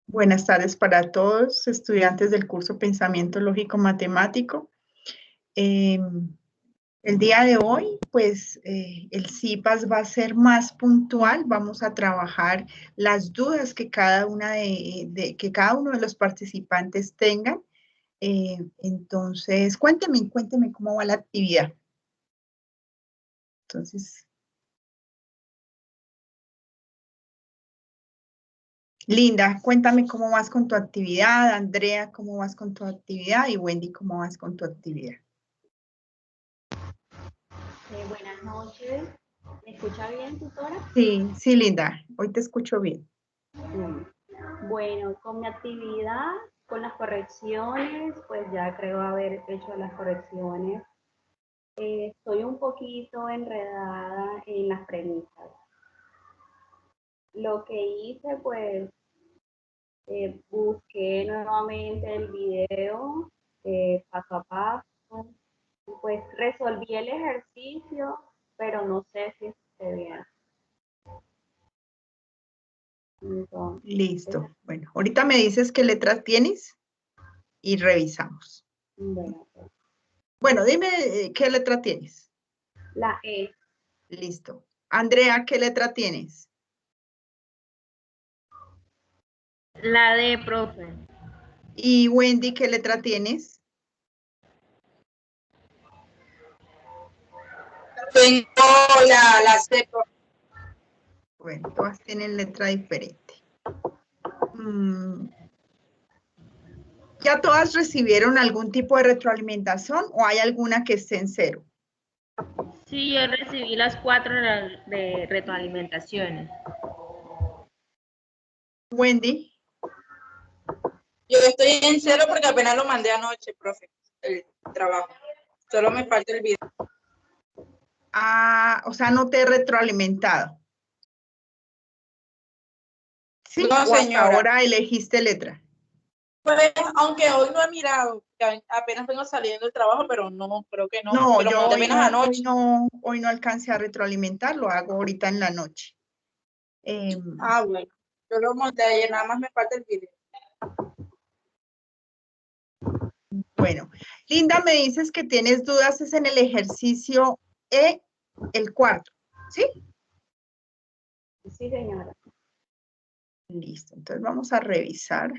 Buenas tardes para todos, estudiantes del curso Pensamiento Lógico Matemático. El día de hoy, pues, el CIPAS va a ser más puntual. Vamos a trabajar las dudas que cada uno de los participantes tengan. Entonces, cuénteme cómo va la actividad. Entonces, Linda, cuéntame cómo vas con tu actividad. Andrea, cómo vas con tu actividad. Y Wendy, cómo vas con tu actividad. Buenas noches. ¿Me escucha bien, tutora? Sí, Linda, hoy te escucho bien. Bueno, con mi actividad, con las correcciones, pues ya creo haber hecho las correcciones. Estoy un poquito enredada en las premisas. Lo que hice, pues, busqué nuevamente el video paso a paso. Pues resolví el ejercicio, pero no sé si esté bien. Entonces, Listo. Bueno, ahorita me dices qué letras tienes y revisamos. Bueno, dime qué letra tienes. La E. Listo. Andrea, ¿qué letra tienes? La D, profe. Y Wendy, ¿qué letra tienes? Tengo la C. Bueno, todas tienen letra diferente. ¿Ya todas recibieron algún tipo de retroalimentación o hay alguna que esté en cero? Sí, yo recibí las 4 de retroalimentaciones. Wendy. Yo estoy en cero porque apenas lo mandé anoche, profe, el trabajo. Solo me falta el video. Ah, o sea, no te he retroalimentado. ¿Sí? No, ¿O hasta señora. ahora elegiste letra? Pues, aunque hoy no he mirado, apenas vengo saliendo del trabajo, pero no, creo que no. No, Lo yo mandé apenas anoche. hoy no alcancé a retroalimentar, lo hago ahorita en la noche. Bueno, yo lo monté ayer, nada más me falta el video. Bueno, Linda, me dices que tienes dudas, es en el ejercicio E, el cuarto, ¿sí? Sí, señora. Listo, entonces vamos a revisar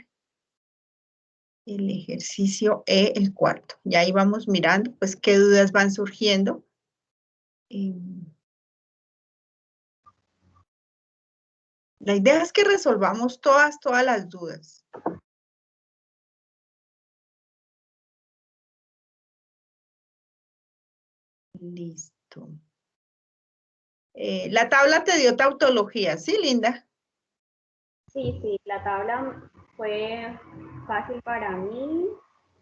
el ejercicio E, el cuarto. Y ahí vamos mirando, pues, qué dudas van surgiendo. La idea es que resolvamos todas las dudas. Listo. La tabla te dio tautología, ¿sí, Linda? Sí, la tabla fue fácil para mí.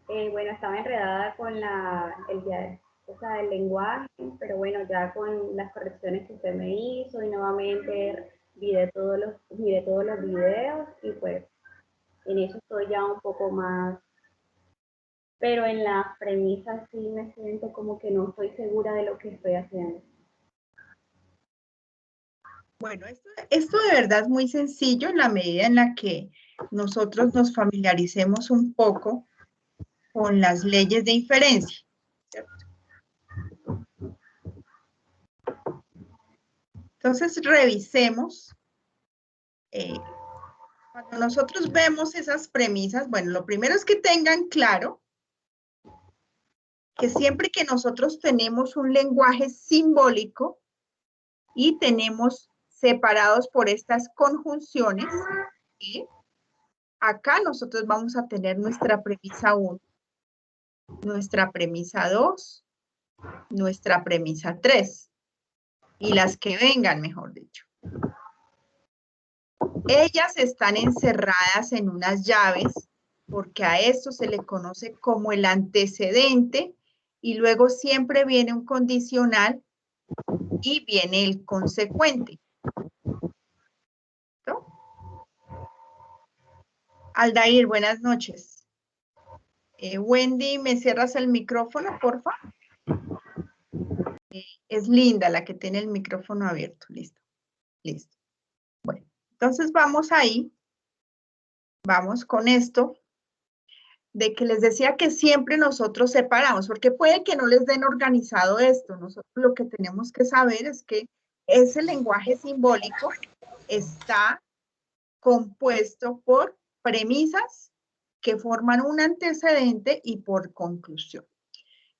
Bueno, estaba enredada con el lenguaje, pero bueno, ya con las correcciones que usted me hizo y nuevamente miré todos los videos y pues en eso estoy ya un poco más, pero en las premisas sí me siento como que no estoy segura de lo que estoy haciendo. Bueno, esto de verdad es muy sencillo en la medida en la que nosotros nos familiaricemos un poco con las leyes de inferencia, ¿cierto? Entonces, revisemos. Cuando nosotros vemos esas premisas, bueno, lo primero es que tengan claro que siempre que nosotros tenemos un lenguaje simbólico y tenemos separados por estas conjunciones, ¿sí? Acá nosotros vamos a tener nuestra premisa 1, nuestra premisa 2, nuestra premisa 3 y las que vengan, mejor dicho. Ellas están encerradas en unas llaves porque a esto se le conoce como el antecedente y luego siempre viene un condicional y viene el consecuente. ¿No? Aldair, buenas noches. Wendy, ¿me cierras el micrófono, porfa? Es Linda la que tiene el micrófono abierto. Listo. Listo. Bueno, entonces vamos ahí. vamos con esto, de que les decía que siempre nosotros separamos, porque puede que no les den organizado esto. Nosotros lo que tenemos que saber es que ese lenguaje simbólico está compuesto por premisas que forman un antecedente y por conclusión.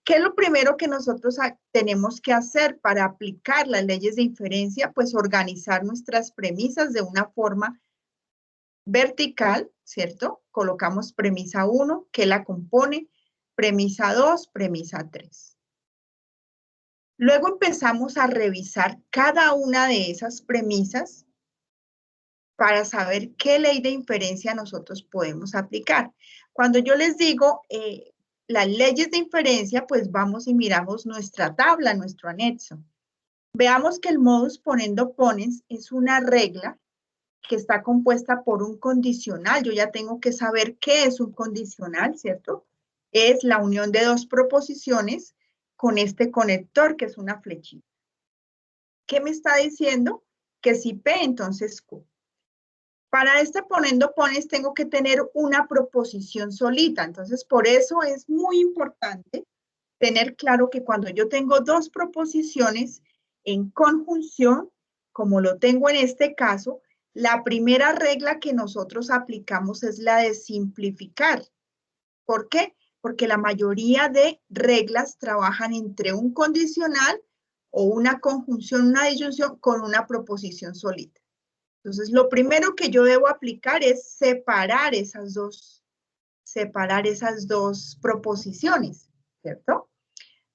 ¿Qué es lo primero que nosotros tenemos que hacer para aplicar las leyes de inferencia? Pues organizar nuestras premisas de una forma vertical, ¿cierto? Colocamos premisa 1, que la compone, premisa 2, premisa 3. Luego empezamos a revisar cada una de esas premisas para saber qué ley de inferencia nosotros podemos aplicar. Cuando yo les digo las leyes de inferencia, pues vamos y miramos nuestra tabla, nuestro anexo. Veamos que el modus ponendo ponens es una regla que está compuesta por un condicional. Yo ya tengo que saber qué es un condicional, ¿cierto? Es la unión de dos proposiciones con este conector, que es una flechita. ¿Qué me está diciendo? Que si P, entonces Q. Para este ponendo pones tengo que tener una proposición solita. Entonces, por eso es muy importante tener claro que cuando yo tengo dos proposiciones en conjunción, como lo tengo en este caso, la primera regla que nosotros aplicamos es la de simplificar. ¿Por qué? Porque la mayoría de reglas trabajan entre un condicional o una conjunción, una disyunción con una proposición solita. Entonces, lo primero que yo debo aplicar es separar esas dos proposiciones, ¿cierto?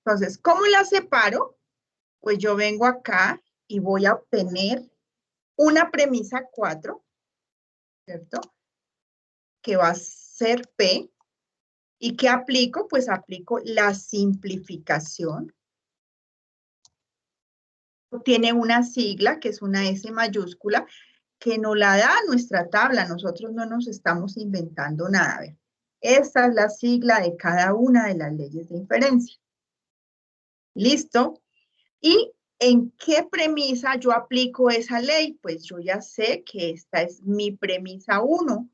Entonces, ¿cómo las separo? Pues yo vengo acá y voy a obtener una premisa 4, ¿cierto? Que va a ser P. ¿Y qué aplico? Pues aplico la simplificación. Tiene una sigla, que es una S mayúscula, que nos la da nuestra tabla. Nosotros no nos estamos inventando nada. A ver, esta es la sigla de cada una de las leyes de inferencia. ¿Listo? ¿Y en qué premisa yo aplico esa ley? Pues yo ya sé que esta es mi premisa 1.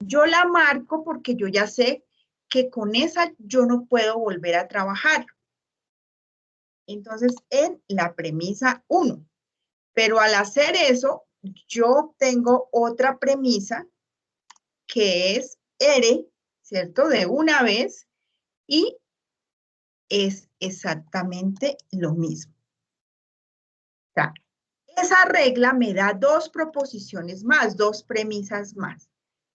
Yo la marco porque yo ya sé que con esa yo no puedo volver a trabajar. Entonces, en la premisa 1. Pero al hacer eso, yo tengo otra premisa que es R, ¿cierto? De una vez, y es exactamente lo mismo. O sea, esa regla me da dos proposiciones más, dos premisas más.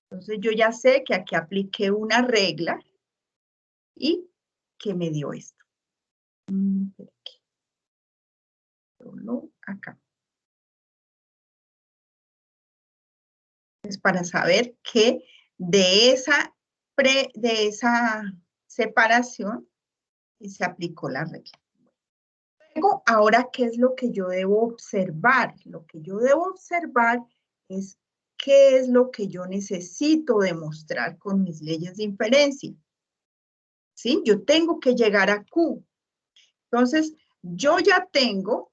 Entonces yo ya sé que aquí apliqué una regla y que me dio esto. Solo acá. Es para saber que de esa separación se aplicó la regla. Luego, ahora, ¿qué es lo que yo debo observar? Lo que yo debo observar es qué es lo que yo necesito demostrar con mis leyes de inferencia. ¿Sí? Yo tengo que llegar a Q. Entonces, yo ya tengo,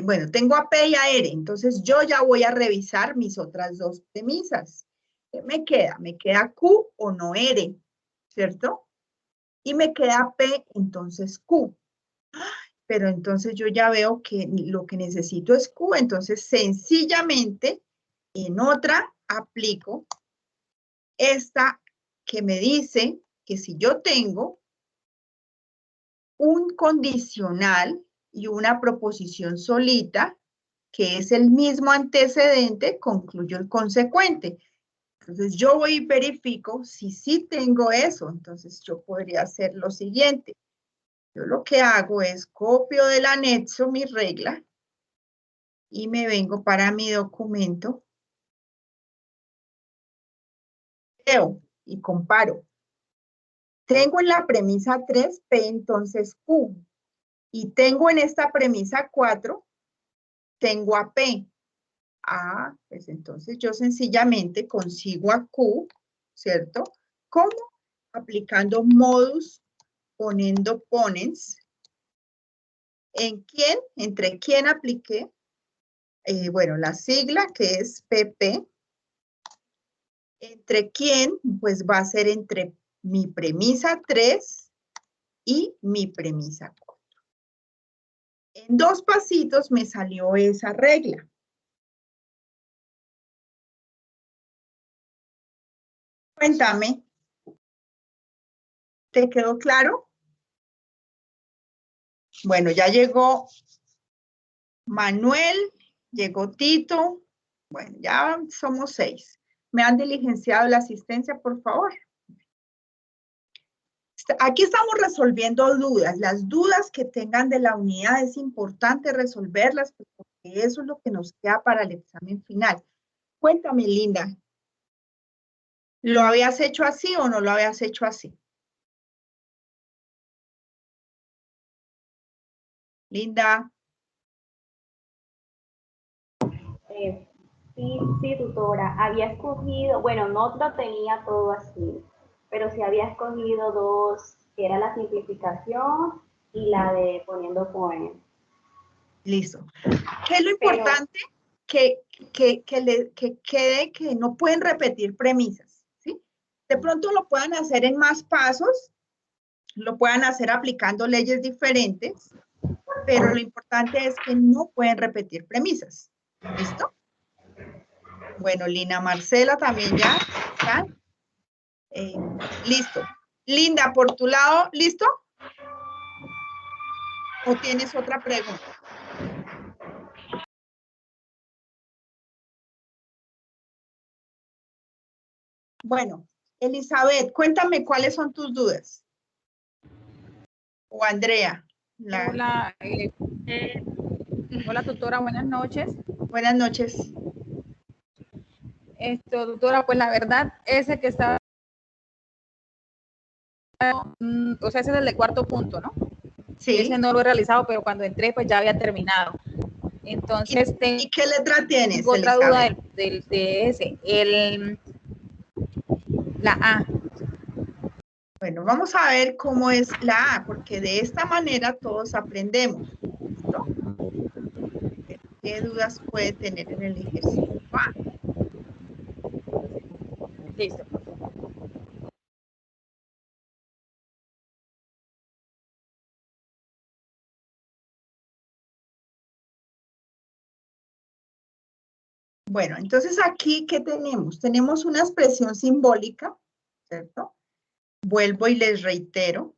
bueno, tengo a P y a R. Entonces, yo ya voy a revisar mis otras dos premisas. ¿Qué me queda? ¿Me queda Q o no R? ¿Cierto? Y me queda P, entonces Q. Pero entonces yo ya veo que lo que necesito es Q, entonces sencillamente en otra aplico esta que me dice que si yo tengo un condicional y una proposición solita, que es el mismo antecedente, concluyo el consecuente. Entonces yo voy y verifico si sí tengo eso, entonces yo podría hacer lo siguiente. Yo lo que hago es copio del anexo mi regla y me vengo para mi documento, veo y comparo. Tengo en la premisa 3 P, entonces Q. Y tengo en esta premisa 4, tengo a P. Ah, pues entonces yo sencillamente consigo a Q, ¿cierto? ¿Cómo? Aplicando modus ponendo ponens. ¿En quién? ¿Entre quién apliqué? Bueno, la sigla que es PP ¿Entre quién? Pues va a ser entre mi premisa 3 y mi premisa 4. En 2 pasitos me salió esa regla. Cuéntame. ¿Te quedó claro? Bueno, ya llegó Manuel, llegó Tito. Bueno, ya somos 6. ¿Me han diligenciado la asistencia, por favor? Aquí estamos resolviendo dudas. Las dudas que tengan de la unidad es importante resolverlas porque eso es lo que nos queda para el examen final. Cuéntame, Linda. ¿Lo habías hecho así o no lo habías hecho así? Linda. Sí, tutora. Había escogido, bueno, no lo tenía todo así, pero sí había escogido 2, que era la simplificación y la de poniendo poemas. Listo. ¿Qué es lo importante? Que quede que no pueden repetir premisas, ¿sí? De pronto lo puedan hacer en más pasos, lo puedan hacer aplicando leyes diferentes, pero lo importante es que no pueden repetir premisas. ¿Listo? Bueno, Lina Marcela también ya está. Listo. Linda, por tu lado, ¿listo? ¿O tienes otra pregunta? Bueno, Elizabeth, cuéntame cuáles son tus dudas. O Andrea. Hola, hola tutora, buenas noches. Buenas noches. Tutora, pues la verdad, ese que estaba, o sea, ese es el de cuarto punto, ¿no? Sí. Ese no lo he realizado, pero cuando entré, pues ya había terminado. Entonces, ¿Y qué letra tienes, tengo otra Elizabeth? duda de ese, la A. Bueno, vamos a ver cómo es la A, porque de esta manera todos aprendemos. ¿Listo? ¿Qué dudas puede tener en el ejercicio A? Listo. Bueno, entonces aquí, ¿qué tenemos? Tenemos una expresión simbólica, ¿cierto? Vuelvo y les reitero.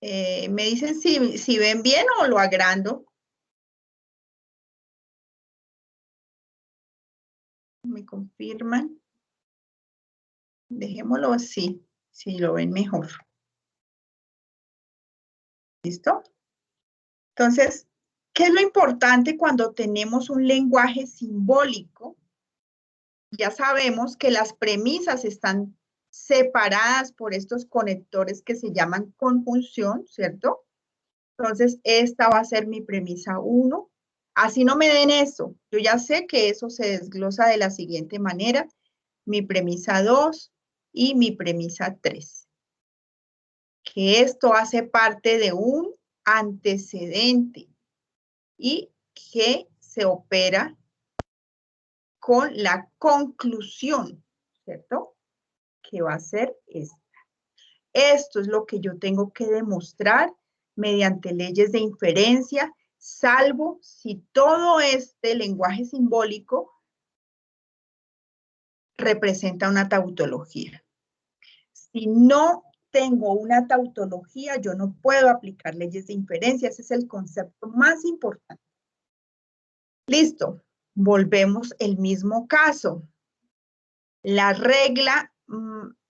Me dicen si ven bien o lo agrando. ¿Me confirman? Dejémoslo así, si lo ven mejor. ¿Listo? Entonces, ¿qué es lo importante cuando tenemos un lenguaje simbólico? Ya sabemos que las premisas están separadas por estos conectores que se llaman conjunción, ¿cierto? Entonces, esta va a ser mi premisa 1. Así no me den eso. Yo ya sé que eso se desglosa de la siguiente manera. Mi premisa 2 y mi premisa 3. Que esto hace parte de un antecedente y que se opera con la conclusión, ¿cierto? Que va a ser esta. Esto es lo que yo tengo que demostrar mediante leyes de inferencia, salvo si todo este lenguaje simbólico representa una tautología. Si no tengo una tautología, yo no puedo aplicar leyes de inferencia. Ese es el concepto más importante. Listo. Volvemos el mismo caso. La regla,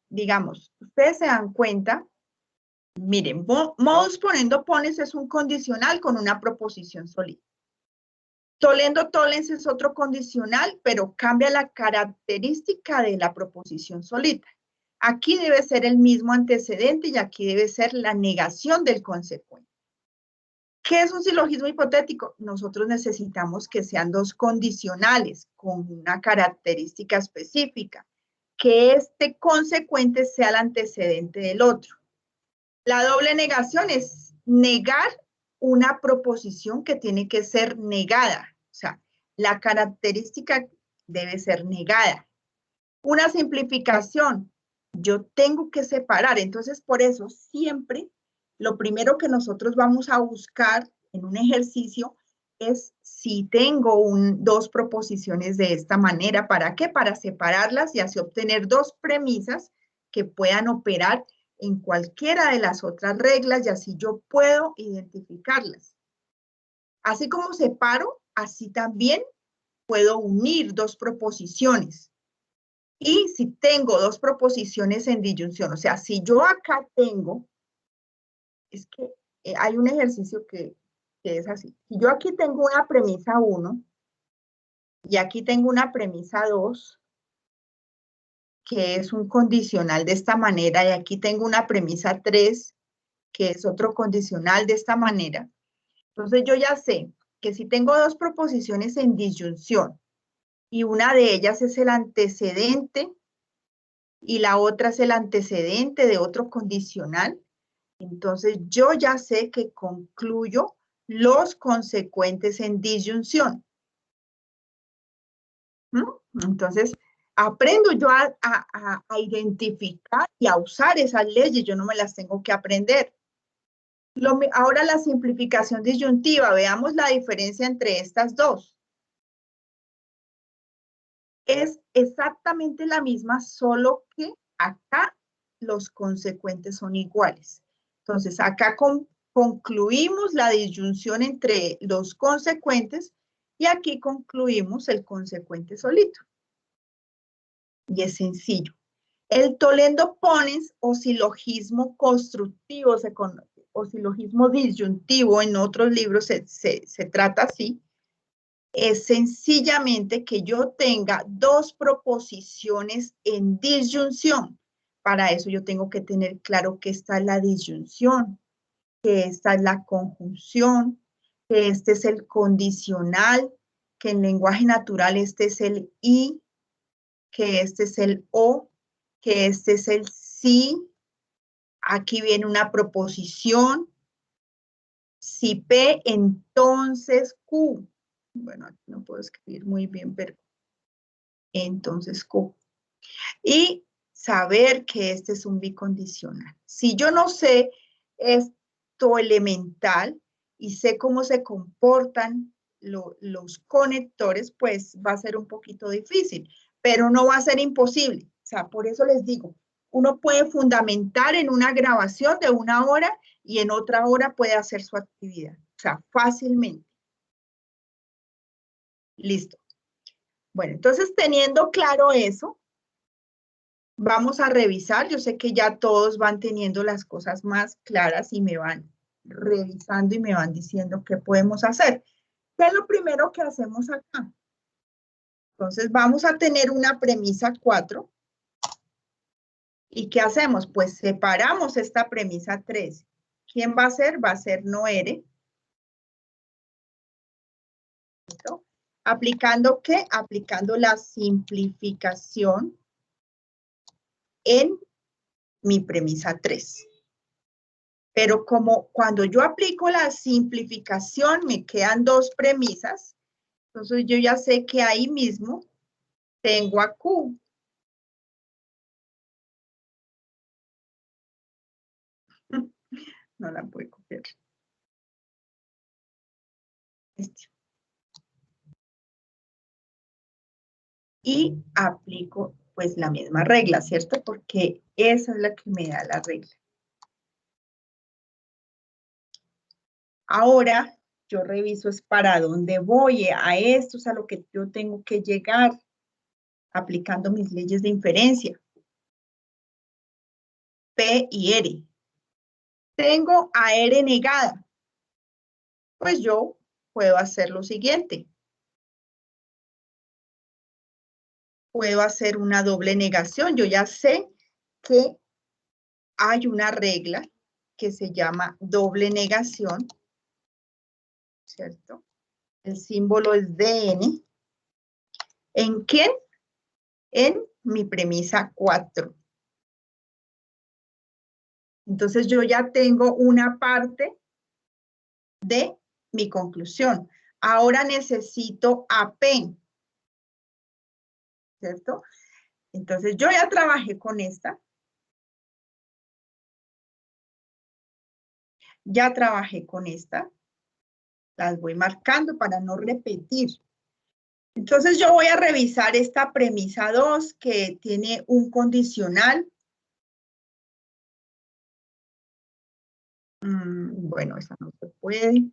digamos, ustedes se dan cuenta, miren, modus ponendo pones es un condicional con una proposición sólida. Tolendo tollens es otro condicional, pero cambia la característica de la proposición sólida. Aquí debe ser el mismo antecedente y aquí debe ser la negación del consecuente. ¿Qué es un silogismo hipotético? Nosotros necesitamos que sean 2 condicionales con una característica específica, que este consecuente sea el antecedente del otro. La doble negación es negar una proposición que tiene que ser negada. O sea, la característica debe ser negada. una simplificación. Yo tengo que separar. Entonces, por eso siempre lo primero que nosotros vamos a buscar en un ejercicio es si tengo dos proposiciones de esta manera. ¿Para qué? Para separarlas y así obtener dos premisas que puedan operar en cualquiera de las otras reglas y así yo puedo identificarlas. Así como separo, así también puedo unir dos proposiciones. Y si tengo dos proposiciones en disyunción, o sea, si yo acá tengo, es que hay un ejercicio que es así. Si yo aquí tengo una premisa 1 y aquí tengo una premisa 2, que es un condicional de esta manera, y aquí tengo una premisa 3, que es otro condicional de esta manera. Entonces yo ya sé que si tengo dos proposiciones en disyunción y una de ellas es el antecedente y la otra es el antecedente de otro condicional, entonces yo ya sé que concluyo los consecuentes en disyunción. Entonces, aprendo yo a identificar y a usar esas leyes, yo no me las tengo que aprender. Ahora la simplificación disyuntiva, veamos la diferencia entre estas dos. Es exactamente la misma, solo que acá los consecuentes son iguales. Entonces, acá concluimos la disyunción entre los consecuentes y aquí concluimos el consecuente solito. Y es sencillo. El Toledo Ponens o silogismo constructivo, o silogismo disyuntivo, en otros libros se trata así, es sencillamente que yo tenga dos proposiciones en disyunción. Para eso yo tengo que tener claro que esta es la disyunción, que esta es la conjunción, que este es el condicional, que en lenguaje natural este es el y, que este es el o, que este es el si. Aquí viene una proposición. Si P, entonces Q. Bueno, aquí no puedo escribir muy bien, pero entonces Q. Y saber que este es un bicondicional. Si yo no sé esto elemental y sé cómo se comportan los conectores, pues va a ser un poquito difícil, pero no va a ser imposible. O sea, por eso les digo, uno puede fundamentar en una grabación de 1 hora y en otra hora puede hacer su actividad. O sea, fácilmente. Listo. Bueno, entonces teniendo claro eso, vamos a revisar. Yo sé que ya todos van teniendo las cosas más claras y me van revisando y me van diciendo qué podemos hacer. ¿Qué es lo primero que hacemos acá? Entonces vamos a tener una premisa 4. ¿Y qué hacemos? Pues separamos esta premisa 3. ¿Quién va a ser? Va a ser Noere. ¿Listo? ¿Aplicando qué? Aplicando la simplificación en mi premisa 3. Pero como cuando yo aplico la simplificación me quedan dos premisas, entonces yo ya sé que ahí mismo tengo a Q. No la puedo copiar. Y aplico pues la misma regla, ¿cierto? Porque esa es la que me da la regla. Ahora yo reviso es para dónde voy, a esto es a lo que yo tengo que llegar aplicando mis leyes de inferencia. P y R. Tengo a R negada. Pues yo puedo hacer lo siguiente. Puedo hacer una doble negación. Yo ya sé que hay una regla que se llama doble negación, ¿cierto? El símbolo es DN. ¿En quién? En mi premisa 4. Entonces yo ya tengo una parte de mi conclusión. Ahora necesito a P, ¿cierto? Entonces, yo ya trabajé con esta. Ya trabajé con esta. Las voy marcando para no repetir. Entonces, yo voy a revisar esta premisa 2 que tiene un condicional. Bueno, esa no se puede.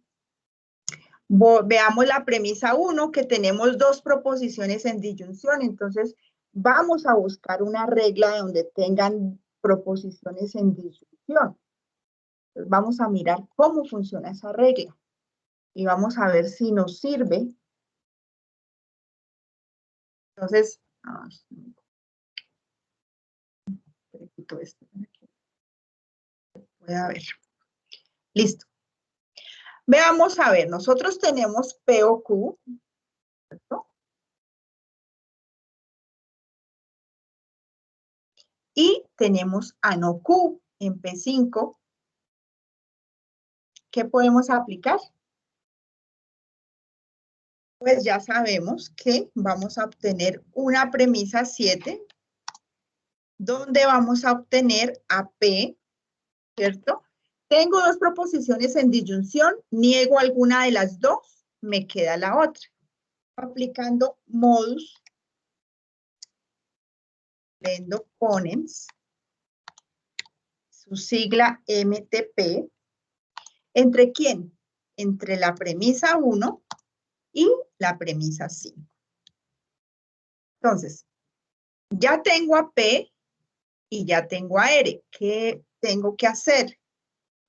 Veamos la premisa 1, que tenemos dos proposiciones en disyunción. Entonces, vamos a buscar una regla donde tengan proposiciones en disyunción. Entonces, vamos a mirar cómo funciona esa regla. Y vamos a ver si nos sirve. Entonces, quito esto. Voy a ver. Listo. Veamos a ver, nosotros tenemos P o Q, ¿cierto? Y tenemos a no Q en P5. ¿Qué podemos aplicar? Pues ya sabemos que vamos a obtener una premisa 7, donde vamos a obtener a P, ¿cierto? Tengo dos proposiciones en disyunción, niego alguna de las dos, me queda la otra. Aplicando modus lendo ponens, su sigla MTP, ¿entre quién? Entre la premisa 1 y la premisa 5. Entonces, ya tengo a P y ya tengo a R. ¿Qué tengo que hacer?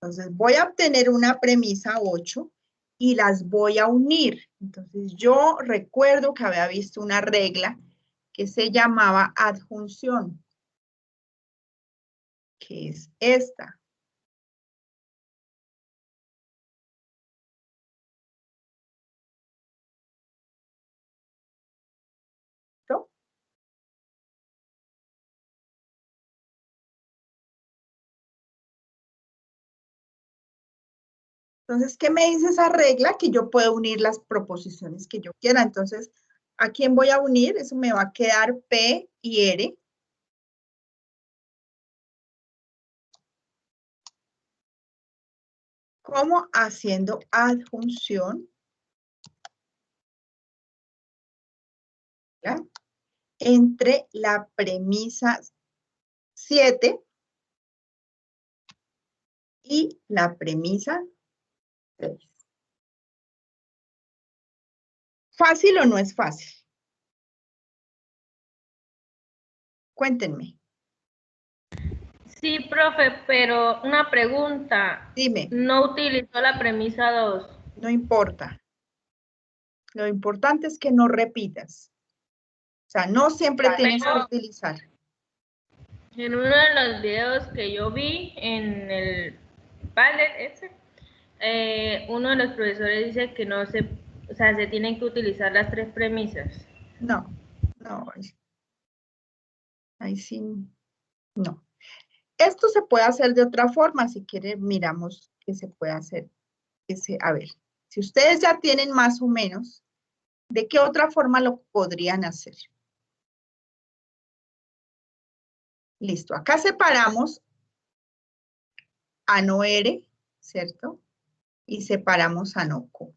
Entonces, voy a obtener una premisa 8 y las voy a unir. Entonces, yo recuerdo que había visto una regla que se llamaba adjunción, que es esta. ¿Listo? Entonces, ¿qué me dice esa regla? Que yo puedo unir las proposiciones que yo quiera. Entonces, ¿a quién voy a unir? Eso me va a quedar P y R. ¿Cómo? Haciendo adjunción. ¿Ya? Entre la premisa 7 y la premisa 6. ¿Fácil o no es fácil? Cuéntenme. Sí, profe, pero una pregunta. Dime. No utilizó la premisa 2. No importa. Lo importante es que no repitas. O sea, no siempre tienes que utilizar. En uno de los videos que yo vi en el panel uno de los profesores dice que no se, o sea, se tienen que utilizar las 3 premisas. No, ahí sí, no. Esto se puede hacer de otra forma, si quieren miramos qué se puede hacer. A ver, si ustedes ya tienen más o menos, ¿de qué otra forma lo podrían hacer? Listo, acá separamos a no R, ¿cierto? Y separamos a no Q.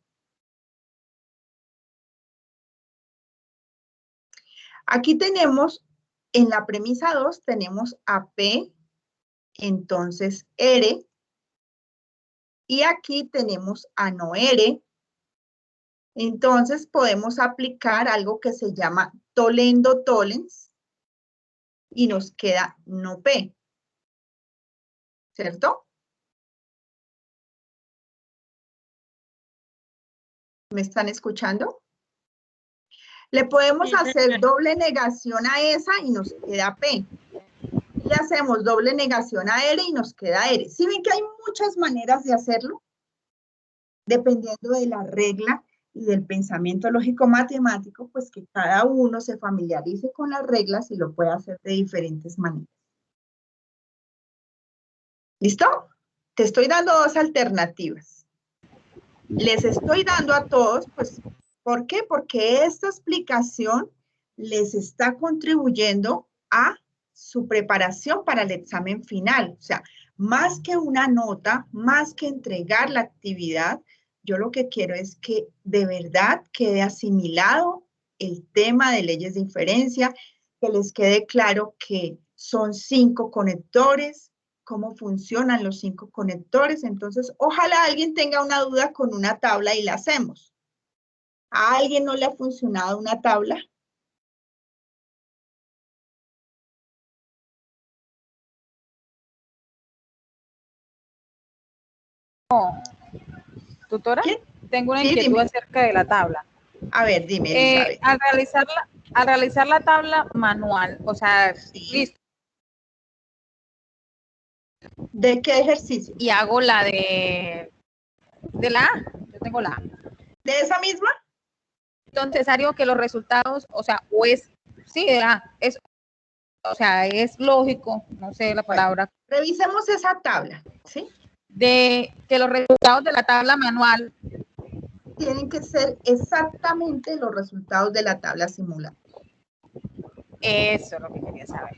Aquí tenemos, en la premisa 2, tenemos a P, entonces R, y aquí tenemos a no R. Entonces podemos aplicar algo que se llama tolendo tollens y nos queda no P, ¿cierto? ¿Me están escuchando? Le podemos hacer doble negación a esa y nos queda P. Y hacemos doble negación a R y nos queda R. ¿Sí ven que hay muchas maneras de hacerlo? Dependiendo de la regla y del pensamiento lógico-matemático, pues que cada uno se familiarice con las reglas y lo pueda hacer de diferentes maneras. ¿Listo? Te estoy dando dos alternativas. Les estoy dando a todos, pues, ¿por qué? Porque esta explicación les está contribuyendo a su preparación para el examen final. O sea, más que una nota, más que entregar la actividad, yo lo que quiero es que de verdad quede asimilado el tema de leyes de inferencia, que les quede claro que son 5 conectores, cómo funcionan los 5 conectores. Entonces, ojalá alguien tenga una duda con una tabla y la hacemos. ¿A alguien no le ha funcionado una tabla? Tutora, ¿Quién? tengo una Sí, inquietud dime. acerca de la tabla. A ver, dime, Elizabeth. Al realizar la tabla manual, o sea, Sí. listo, ¿De qué ejercicio? y hago la de la A, yo tengo la A. ¿De esa misma? Entonces, hago que los resultados, o sea, o es, sí, de la A, es, o sea, es lógico, no sé la palabra, Revisemos esa tabla, ¿sí? de que los resultados de la tabla manual, Tienen que ser exactamente los resultados de la tabla simulada. eso es lo que quería saber.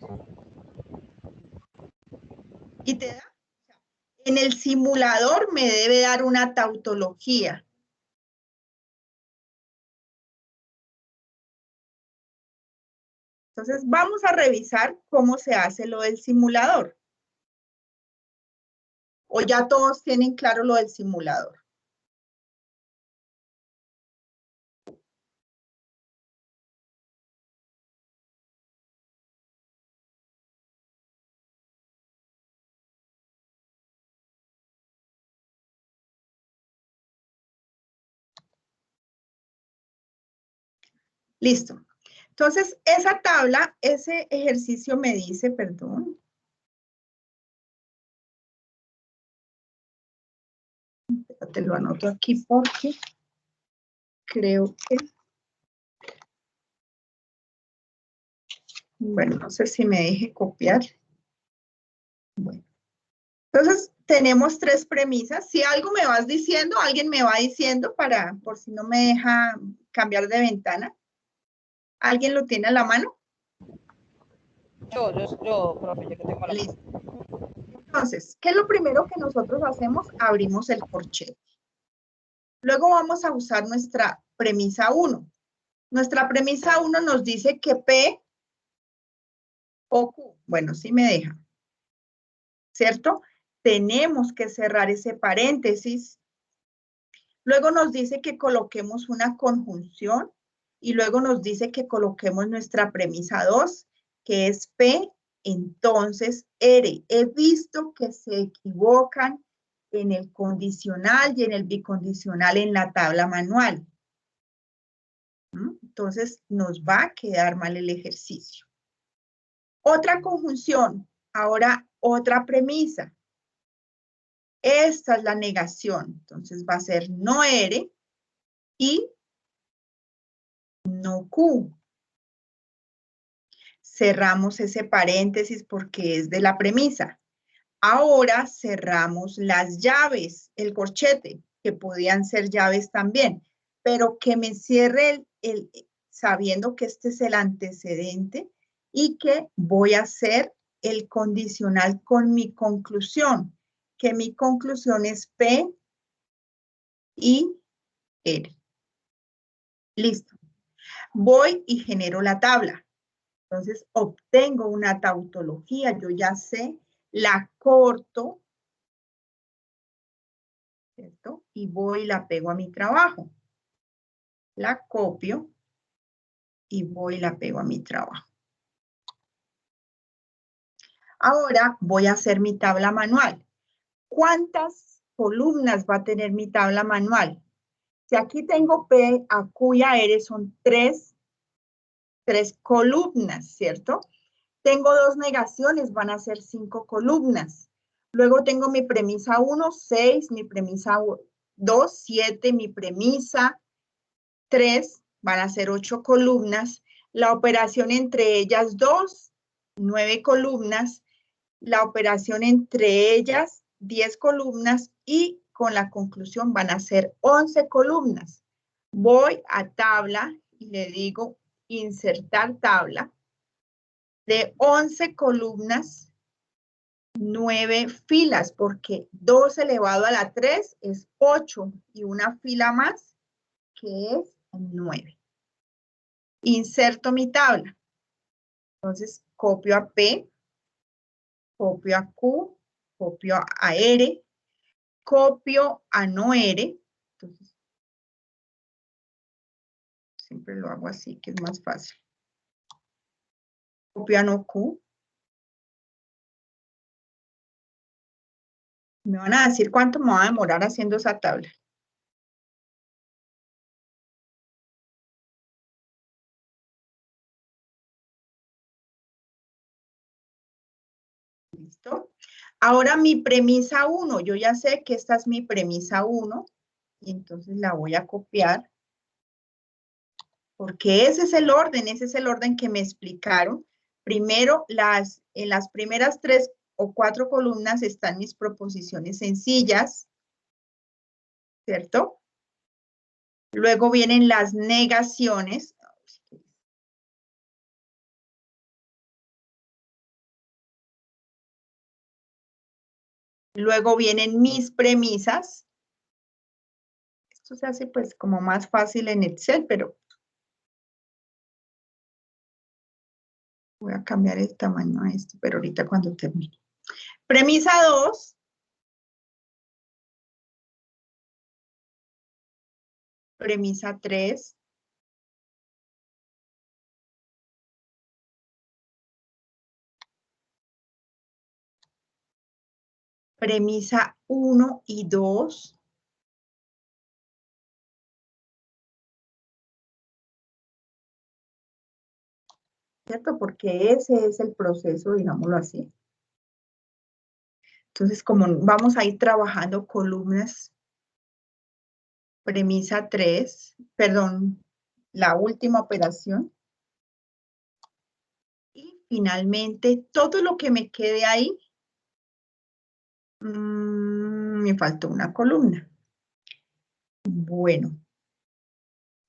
¿Y te da? En el simulador me debe dar una tautología. Entonces, vamos a revisar cómo se hace lo del simulador. ¿O ya todos tienen claro lo del simulador? Listo. Entonces, esa tabla, ese ejercicio me dice, perdón. Te lo anoto aquí porque creo que... Bueno, no sé si me deje copiar. Bueno. Entonces, tenemos 3 premisas. Si algo me vas diciendo, alguien me va diciendo por si no me deja cambiar de ventana. ¿Alguien lo tiene a la mano? Yo, profe, yo que tengo la Listo. Entonces, ¿qué es lo primero que nosotros hacemos? Abrimos el corchete. Luego vamos a usar nuestra premisa 1. Nuestra premisa 1 nos dice que P o Q, bueno, sí me deja, ¿cierto? Tenemos que cerrar ese paréntesis. Luego nos dice que coloquemos una conjunción y luego nos dice que coloquemos nuestra premisa 2, que es P, entonces R. He visto que se equivocan en el condicional y en el bicondicional en la tabla manual. Entonces nos va a quedar mal el ejercicio. Otra conjunción, ahora otra premisa. Esta es la negación, entonces va a ser no R y no Q. Cerramos ese paréntesis porque es de la premisa. Ahora cerramos las llaves, el corchete, que podían ser llaves también, pero que me cierre sabiendo que este es el antecedente y que voy a hacer el condicional con mi conclusión, que mi conclusión es P y R. Listo. Voy y genero la tabla. Entonces, obtengo una tautología, yo ya sé, la corto, ¿cierto? Y voy y la pego a mi trabajo. La copio y voy y la pego a mi trabajo. Ahora voy a hacer mi tabla manual. ¿Cuántas columnas va a tener mi tabla manual? Si aquí tengo P, a Q y a R son tres columnas, ¿cierto? Tengo 2 negaciones, van a ser 5 columnas. Luego tengo mi premisa 1, 6, mi premisa 2, 7, mi premisa 3, van a ser 8 columnas. La operación entre ellas 2, 9 columnas. La operación entre ellas 10 columnas y con la conclusión van a ser 11 columnas. Voy a tabla y le digo insertar tabla. de 11 columnas, 9 filas, porque 2 elevado a la 3 es 8 y una fila más que es 9. Inserto mi tabla. Entonces, copio a P, copio a Q, copio a R, copio a no R. Entonces, siempre lo hago así, que es más fácil. Copio a no Q. Me van a decir cuánto me va a demorar haciendo esa tabla. ¿Listo? Ahora mi premisa 1, yo ya sé que esta es mi premisa 1 y entonces la voy a copiar porque ese es el orden que me explicaron. Primero, en las primeras 3 o 4 columnas están mis proposiciones sencillas, ¿cierto? Luego vienen las negaciones. Luego vienen mis premisas. Esto se hace pues como más fácil en Excel, pero voy a cambiar el tamaño a esto, pero ahorita cuando termine. Premisa 2. Premisa 3. Premisa 1 y 2. ¿Cierto? Porque ese es el proceso, digámoslo así. Entonces, como vamos a ir trabajando columnas, premisa 3, perdón, la última operación. Y finalmente, todo lo que me quede ahí, me faltó una columna. Bueno,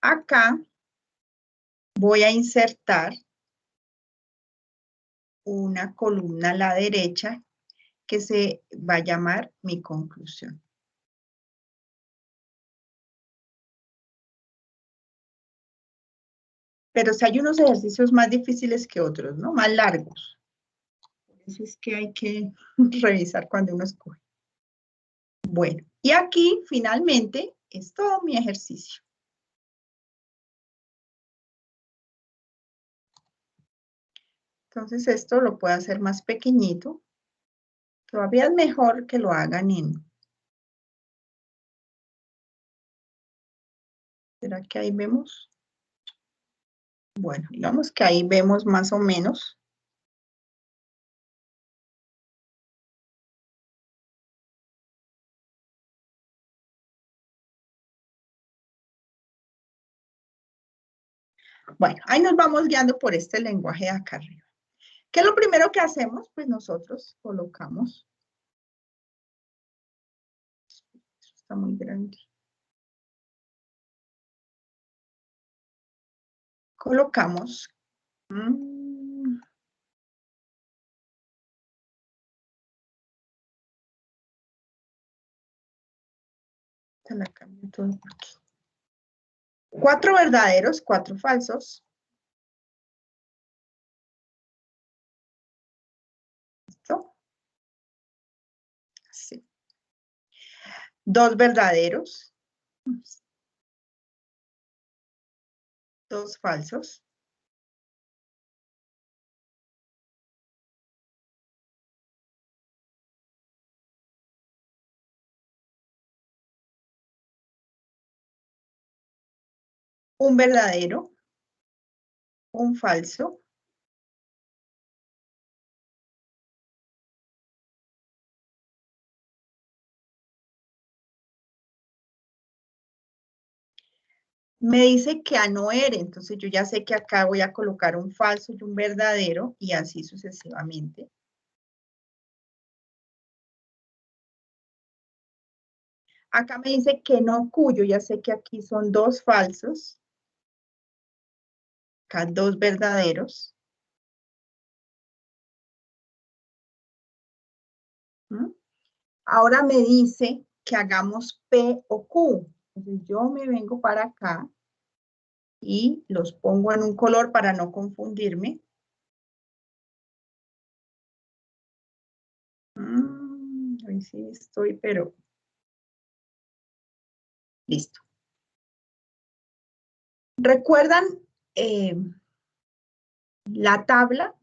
acá voy a insertar una columna a la derecha que se va a llamar mi conclusión. Pero si hay unos ejercicios más difíciles que otros, ¿no? Más largos. Por eso es que hay que revisar cuando uno escoge. Bueno, y aquí finalmente es todo mi ejercicio. Entonces esto lo puedo hacer más pequeñito. Todavía es mejor que lo hagan en... ¿Será que ahí vemos? Bueno, digamos que ahí vemos más o menos. Bueno, ahí nos vamos guiando por este lenguaje de acá arriba. ¿Qué es lo primero que hacemos? Pues nosotros colocamos. Eso está muy grande. Colocamos. Se la cambio todo por aquí. 4 verdaderos, 4 falsos. ¿Listo? Así. 2 verdaderos. 2 falsos. Un verdadero. Un falso. Me dice que a no era, entonces yo ya sé que acá voy a colocar un falso y un verdadero y así sucesivamente. Acá me dice que no cuyo, ya sé que aquí son 2 falsos. Acá 2 verdaderos. ¿Mm? Ahora me dice que hagamos P o Q. Entonces yo me vengo para acá y los pongo en un color para no confundirme. Ahí sí estoy, pero listo. ¿Recuerdan la tabla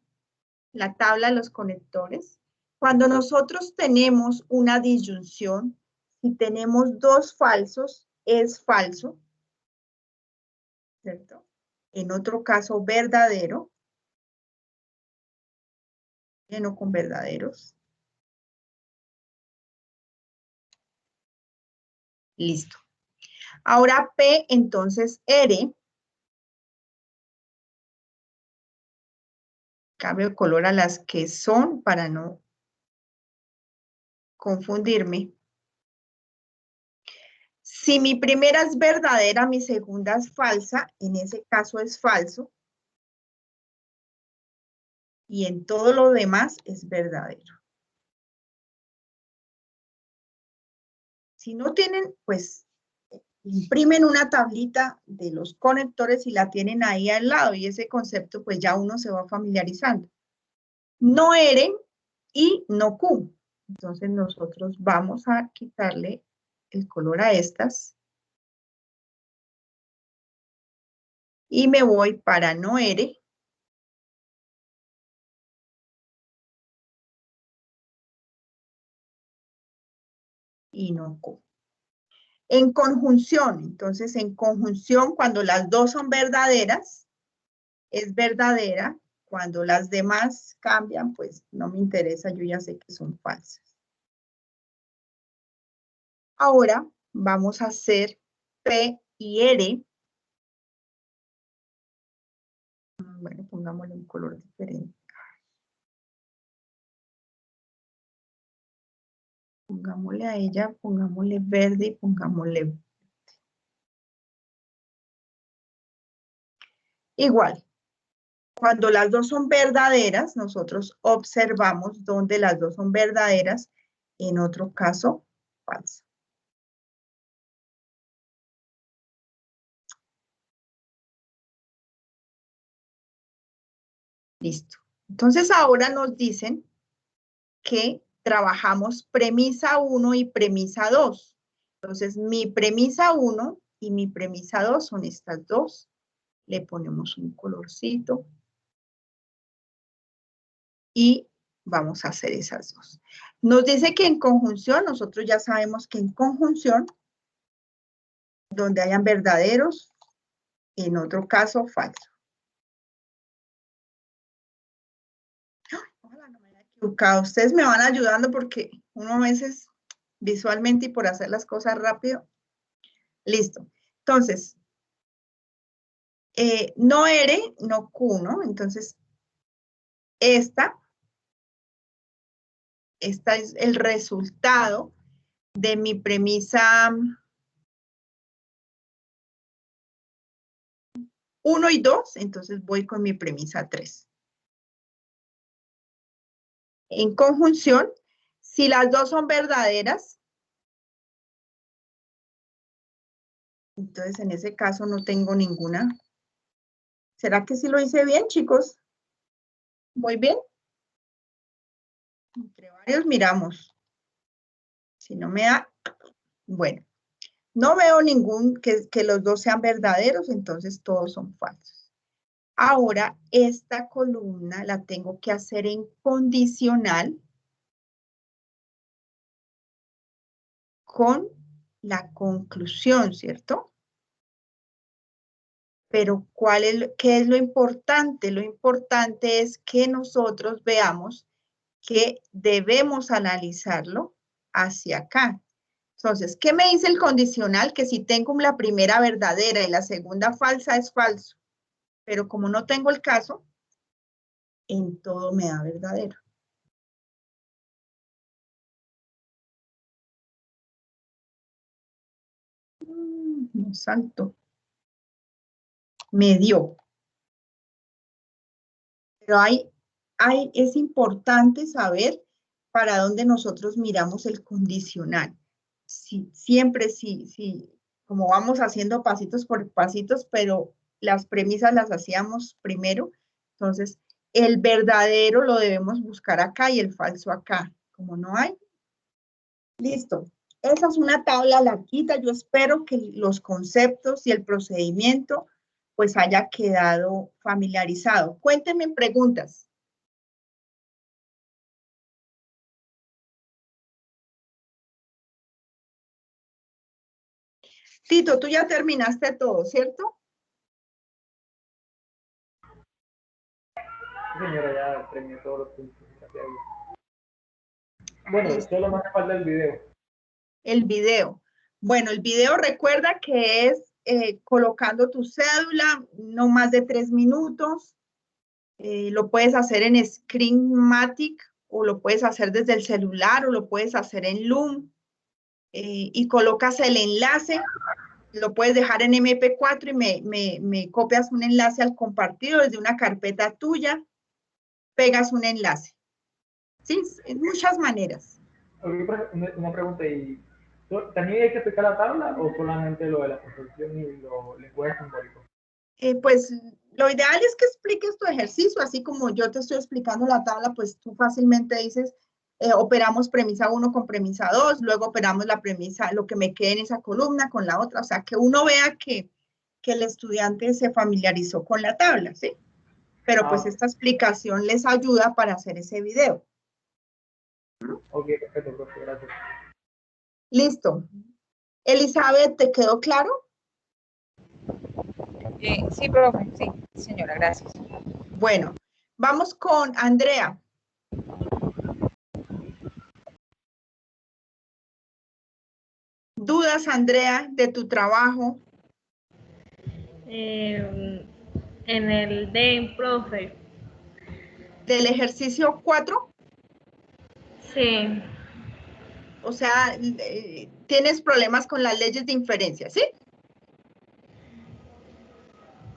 de los conectores? Cuando nosotros tenemos una disyunción, si tenemos dos falsos, es falso, ¿cierto? En otro caso, verdadero, lleno con verdaderos. Listo. Ahora P, entonces R. Cambio de color a las que son para no confundirme. Si mi primera es verdadera, mi segunda es falsa, en ese caso es falso. Y en todo lo demás es verdadero. Si no tienen, pues imprimen una tablita de los conectores y la tienen ahí al lado y ese concepto pues ya uno se va familiarizando. No R y no Q. Entonces nosotros vamos a quitarle el color a estas. Y me voy para no R. Y no Q. En conjunción, entonces en conjunción, cuando las dos son verdaderas, es verdadera. Cuando las demás cambian, pues no me interesa, yo ya sé que son falsas. Ahora vamos a hacer P y R. Bueno, pongámosle un color diferente. Pongámosle a ella, pongámosle verde y pongámosle igual. Cuando las dos son verdaderas, nosotros observamos donde las dos son verdaderas, en otro caso, falso. Listo. Entonces ahora nos dicen que trabajamos premisa 1 y premisa 2. Entonces mi premisa 1 y mi premisa 2 son estas dos. Le ponemos un colorcito. Y vamos a hacer esas dos. Nos dice que en conjunción, nosotros ya sabemos que en conjunción, donde hayan verdaderos, en otro caso, falso. Ojalá no me haya equivocado. Ustedes me van ayudando porque uno a veces visualmente y por hacer las cosas rápido. Listo. Entonces, no R, no Q, ¿no? Entonces, esta es el resultado de mi premisa 1 y 2, entonces voy con mi premisa 3. En conjunción, si las dos son verdaderas, entonces en ese caso no tengo ninguna. ¿Será que sí lo hice bien, chicos? ¿Muy bien? Entre varios miramos. Si no me da, bueno. No veo ningún que los dos sean verdaderos, entonces todos son falsos. Ahora, esta columna la tengo que hacer en condicional con la conclusión, ¿cierto? Pero ¿qué es lo importante? Lo importante es que nosotros veamos que debemos analizarlo hacia acá. Entonces, ¿qué me dice el condicional? Que si tengo la primera verdadera y la segunda falsa es falso. Pero como no tengo el caso, en todo me da verdadero. No salto. Me dio. Pero es importante saber para dónde nosotros miramos el condicional. Siempre sí, como vamos haciendo pasitos por pasitos, pero las premisas las hacíamos primero. Entonces, el verdadero lo debemos buscar acá y el falso acá. Como no hay. Listo. Esa es una tabla larguita. Yo espero que los conceptos y el procedimiento pues haya quedado familiarizado. Cuéntenme preguntas. Tito, tú ya terminaste todo, ¿cierto? Señora, ya terminé todos los puntos. Bueno, solo me hace falta el video. El video. Bueno, el video recuerda que es colocando tu cédula, no más de 3 minutos. Lo puedes hacer en Screenmatic o lo puedes hacer desde el celular o lo puedes hacer en Loom. Y colocas el enlace, lo puedes dejar en MP4 y me copias un enlace al compartido desde una carpeta tuya, pegas un enlace. Sí, en muchas maneras. Una pregunta, ¿y también hay que explicar la tabla o solamente lo de la construcción y los lenguajes simbólicos? Pues lo ideal es que expliques tu ejercicio, así como yo te estoy explicando la tabla, pues tú fácilmente dices, operamos premisa 1 con premisa 2, luego operamos la premisa, lo que me quede en esa columna con la otra, o sea, que uno vea que el estudiante se familiarizó con la tabla, ¿sí? Pero pues esta explicación les ayuda para hacer ese video. Ok, perfecto, profe, gracias. Listo. Elizabeth, ¿te quedó claro? Sí, profe, sí, señora, gracias. Bueno, vamos con Andrea. ¿Dudas, Andrea, de tu trabajo? En el de profe. ¿Del ejercicio 4? Sí. O sea, tienes problemas con las leyes de inferencia, ¿sí?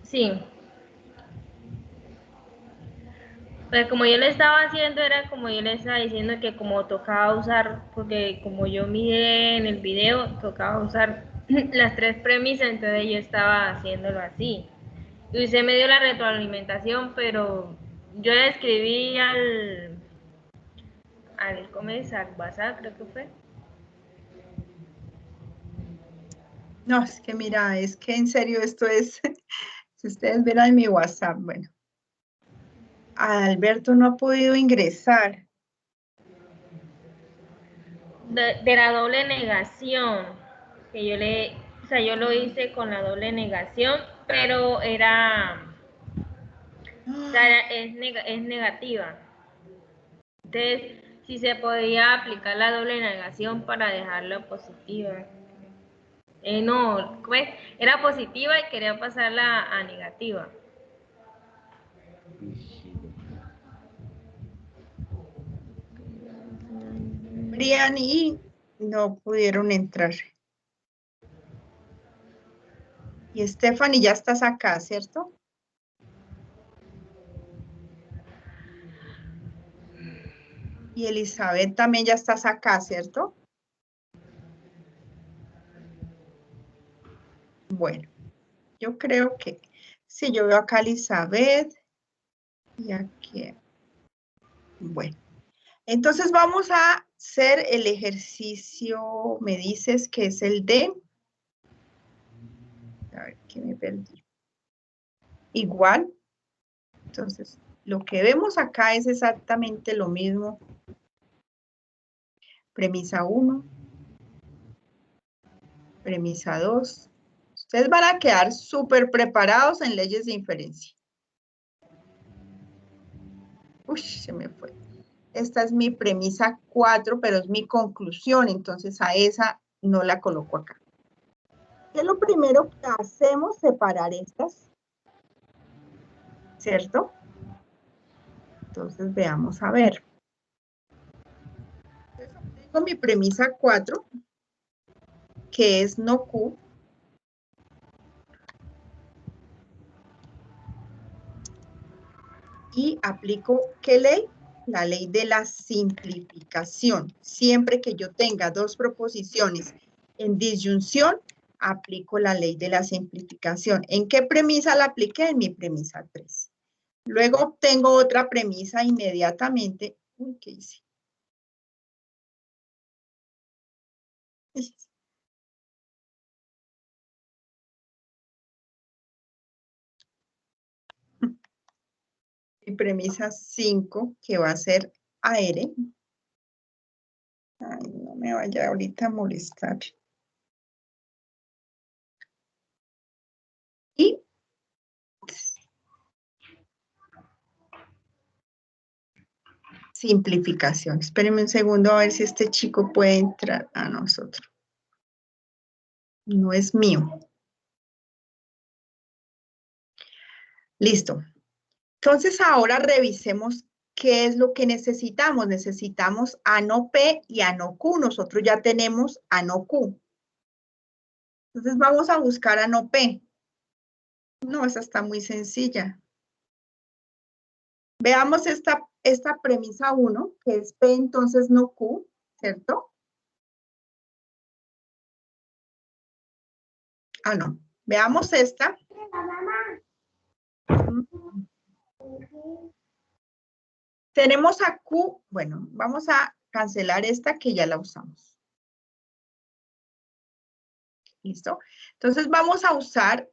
Sí. Pues como yo le estaba haciendo, era como yo le estaba diciendo que como tocaba usar, porque como yo miré en el video, tocaba usar las 3 premisas, entonces yo estaba haciéndolo así. Y usted me dio la retroalimentación, pero yo le escribí ¿cómo es? Al WhatsApp, creo que fue. No, es que mira, es que en serio esto es, si ustedes vieran mi WhatsApp, bueno. Alberto no ha podido ingresar. De la doble negación, que yo lo hice con la doble negación, pero es negativa. Entonces, si se podía aplicar la doble negación para dejarla positiva. No, pues, era positiva y quería pasarla a negativa. Brian y no pudieron entrar. Y Stephanie, ya estás acá, ¿cierto? Y Elizabeth también ya estás acá, ¿cierto? Bueno, yo creo que sí, yo veo acá a Elizabeth y aquí. Bueno, entonces vamos a hacer el ejercicio, me dices que es el de, a ver, que me perdí. Igual, entonces, lo que vemos acá es exactamente lo mismo. Premisa 1, premisa 2. Ustedes van a quedar súper preparados en leyes de inferencia. Uy, se me fue. Esta es mi premisa 4, pero es mi conclusión, entonces a esa no la coloco acá. ¿Qué es lo primero que hacemos? Separar estas, ¿cierto? Entonces veamos a ver. Tengo mi premisa 4, que es no Q. Y aplico ¿qué ley? la ley de la simplificación. Siempre que yo tenga dos proposiciones en disyunción, aplico la ley de la simplificación. ¿En qué premisa la apliqué? En mi premisa 3. Luego obtengo otra premisa inmediatamente. Uy, ¿qué hice? Mi premisa 5, que va a ser AR. Ay, no me vaya ahorita a molestar. Y simplificación. Espérenme un segundo a ver si este chico puede entrar a nosotros. No es mío. Listo. Entonces ahora revisemos qué es lo que necesitamos. Necesitamos ANO P y ANO Q. Nosotros ya tenemos ANO Q. Entonces vamos a buscar ANO P. No, esa está muy sencilla. Veamos esta premisa 1, que es P, entonces no Q, ¿cierto? Ah, no. Veamos esta. Tenemos a Q, bueno, vamos a cancelar esta que ya la usamos. ¿Listo? Entonces vamos a usar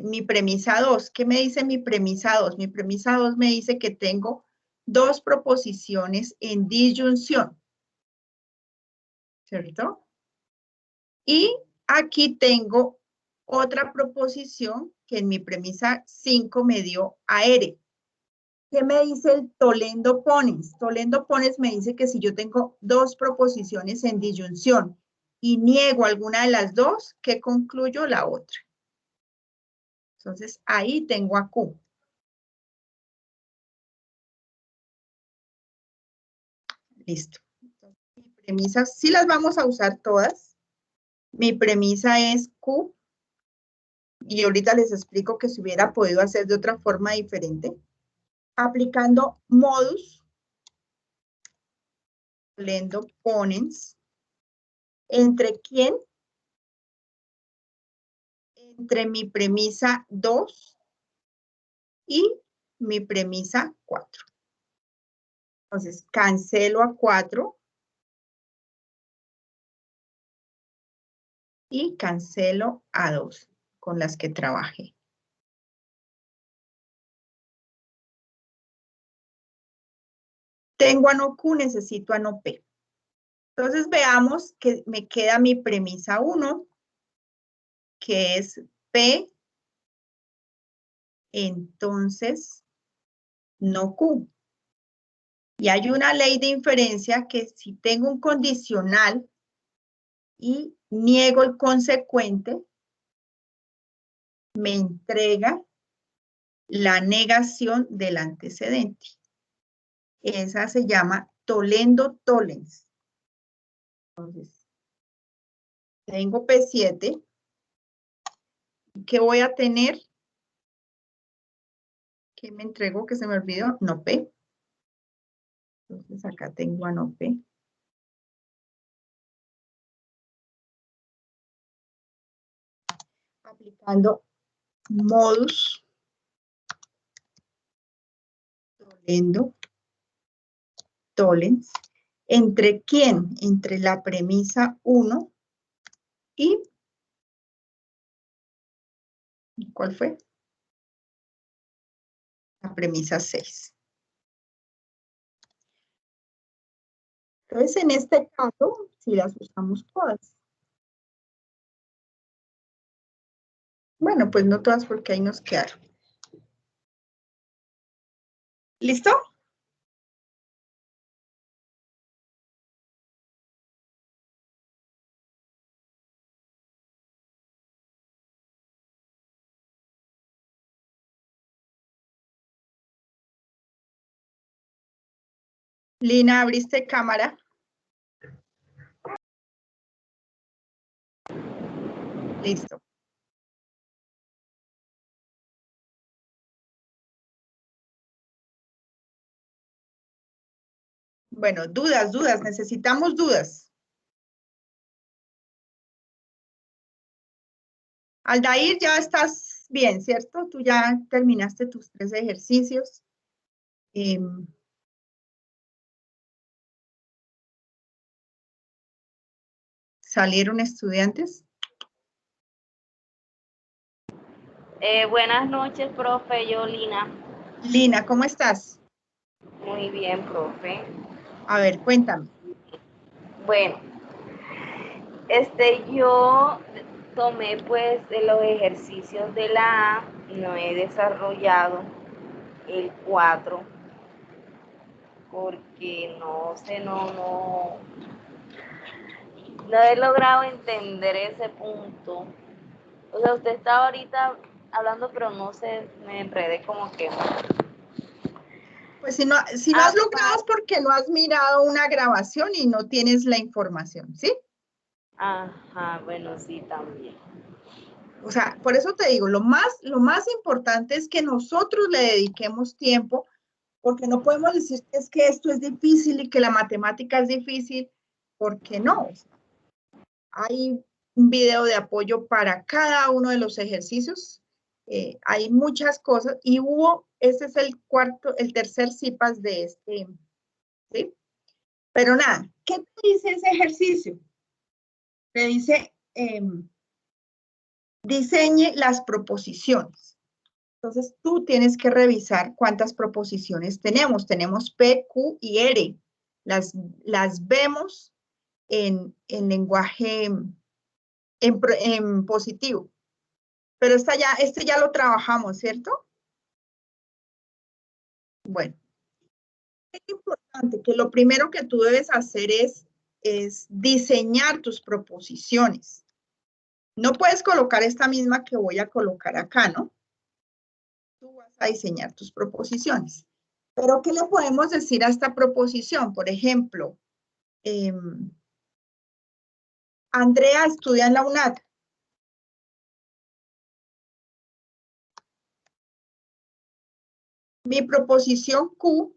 mi premisa 2. ¿Qué me dice mi premisa 2? Mi premisa 2 me dice que tengo dos proposiciones en disyunción, ¿cierto? Y aquí tengo otra proposición que en mi premisa 5 me dio AR. ¿Qué me dice el Toledo Ponens? Toledo Ponens me dice que si yo tengo dos proposiciones en disyunción y niego alguna de las dos, ¿qué concluyo? La otra. Entonces, ahí tengo a Q. Listo. Entonces, mi premisa, sí las vamos a usar todas. Mi premisa es Q. Y ahorita les explico que se hubiera podido hacer de otra forma diferente. Aplicando modus, Toledo Ponens, ¿entre quién? Entre mi premisa 2 y mi premisa 4. Entonces, cancelo a 4 y cancelo a 2 con las que trabajé. Tengo ANO Q, necesito ANO P. Entonces, veamos que me queda mi premisa 1, que es P, entonces, no Q. Y hay una ley de inferencia que si tengo un condicional y niego el consecuente, me entrega la negación del antecedente. Esa se llama Toledo Tollens. Entonces, tengo P7. ¿Qué voy a tener? ¿Qué me entregó? Que se me olvidó. No P. Entonces, acá tengo a no P. Aplicando modus Toledo Tollens. ¿Entre quién? Entre la premisa 1 y... ¿cuál fue? La premisa 6. Entonces, en este caso, si las usamos todas. Bueno, pues no todas porque ahí nos quedaron. ¿Listo? Lina, ¿abriste cámara? Listo. Bueno, dudas, necesitamos dudas. Aldair, ya estás bien, ¿cierto? Tú ya terminaste tus 3 ejercicios. ¿Salieron estudiantes? Buenas noches, profe. Yo, Lina. Lina, ¿cómo estás? Muy bien, profe. A ver, cuéntame. Bueno, yo tomé pues de los ejercicios de la A, no he desarrollado el 4 porque no he logrado entender ese punto. O sea, usted estaba ahorita hablando, pero no sé, me enredé como que. Pues si no has logrado es porque no has mirado una grabación y no tienes la información, ¿sí? Ajá, bueno, sí, también. O sea, por eso te digo, lo más importante es que nosotros le dediquemos tiempo, porque no podemos decir que es que esto es difícil y que la matemática es difícil, porque no. Hay un video de apoyo para cada uno de los ejercicios. Hay muchas cosas y este es el tercer CIPAS de este, ¿sí? Pero nada, ¿qué te dice ese ejercicio? Te dice, diseñe las proposiciones. Entonces, tú tienes que revisar cuántas proposiciones tenemos. Tenemos P, Q y R. Las vemos en lenguaje en positivo. Pero este ya lo trabajamos, ¿cierto? Bueno, es importante que lo primero que tú debes hacer es diseñar tus proposiciones. No puedes colocar esta misma que voy a colocar acá, ¿no? Tú vas a diseñar tus proposiciones. Pero, ¿qué le podemos decir a esta proposición? Por ejemplo, Andrea estudia en la UNAD. Mi proposición Q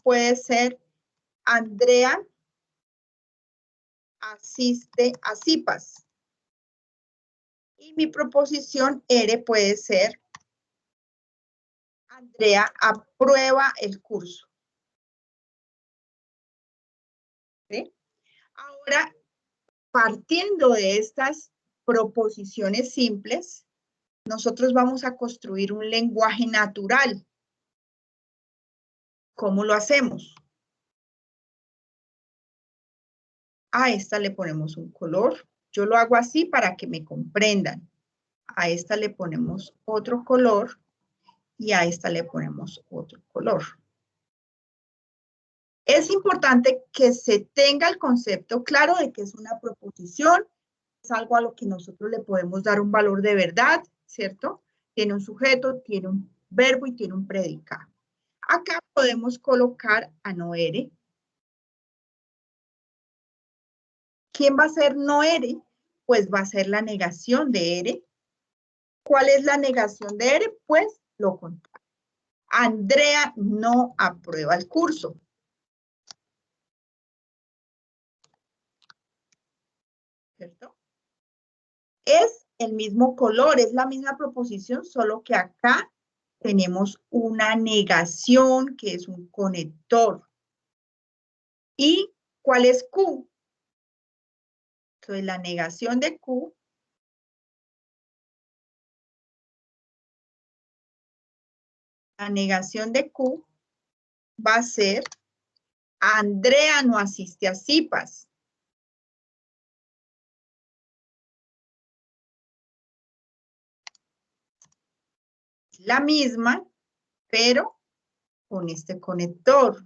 puede ser Andrea asiste a CIPAS. Y mi proposición R puede ser Andrea aprueba el curso. ¿Sí? Ahora, partiendo de estas proposiciones simples, nosotros vamos a construir un lenguaje natural. ¿Cómo lo hacemos? A esta le ponemos un color. Yo lo hago así para que me comprendan. A esta le ponemos otro color y a esta le ponemos otro color. Es importante que se tenga el concepto claro de que es una proposición, es algo a lo que nosotros le podemos dar un valor de verdad, ¿cierto? Tiene un sujeto, tiene un verbo y tiene un predicado. Acá podemos colocar a no ere. ¿Quién va a ser no ere? Pues va a ser la negación de ere. ¿Cuál es la negación de ere? Pues lo contrario. Andrea no aprueba el curso. ¿Cierto? Es el mismo color, es la misma proposición, solo que acá tenemos una negación que es un conector. ¿Y cuál es Q? Entonces, la negación de Q va a ser Andrea no asiste a CIPAS. La misma, pero con este conector.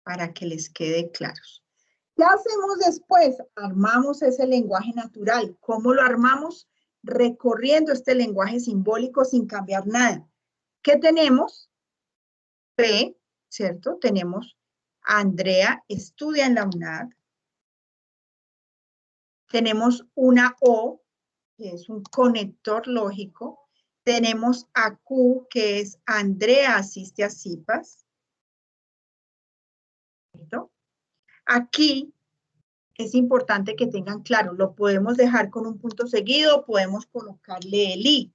Para que les quede claros. ¿Qué hacemos después? Armamos ese lenguaje natural. ¿Cómo lo armamos? Recorriendo este lenguaje simbólico sin cambiar nada. ¿Qué tenemos? P, ¿cierto? Tenemos Andrea estudia en la UNAD. Tenemos una O, que es un conector lógico, Tenemos a Q, que es Andrea asiste a CIPAS. ¿Cierto? Aquí es importante que tengan claro, lo podemos dejar con un punto seguido, podemos colocarle el I,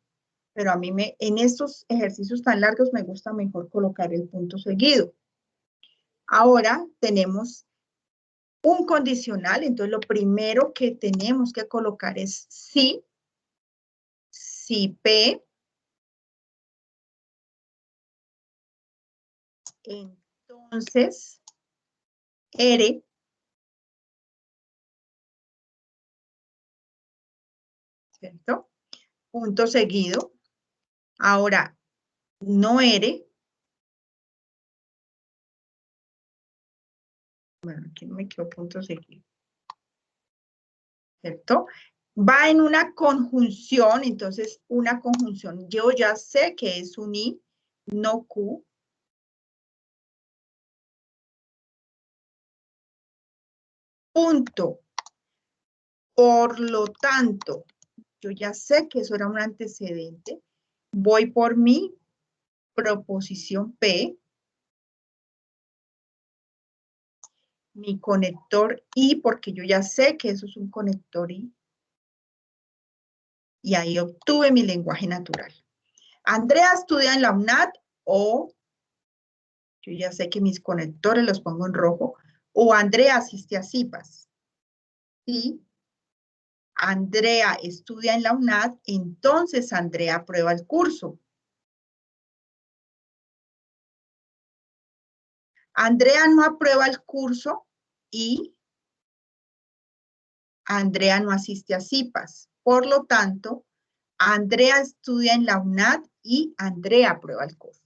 pero a mí en estos ejercicios tan largos me gusta mejor colocar el punto seguido. Ahora tenemos un condicional, entonces lo primero que tenemos que colocar es si P, entonces R, ¿cierto? Punto seguido. Ahora, no R. Bueno, aquí no me quedó punto seguido. ¿Cierto? Va en una conjunción, entonces una conjunción. Yo ya sé que es un I, no Q. Punto. Por lo tanto, yo ya sé que eso era un antecedente. Voy por mi proposición P. Mi conector I, porque yo ya sé que eso es un conector I. Y ahí obtuve mi lenguaje natural. Andrea estudia en la UNAD o, yo ya sé que mis conectores los pongo en rojo, o Andrea asiste a CIPAS. Y Andrea estudia en la UNAD, entonces Andrea aprueba el curso. Andrea no aprueba el curso y Andrea no asiste a CIPAS. Por lo tanto, Andrea estudia en la UNAD y Andrea aprueba el curso.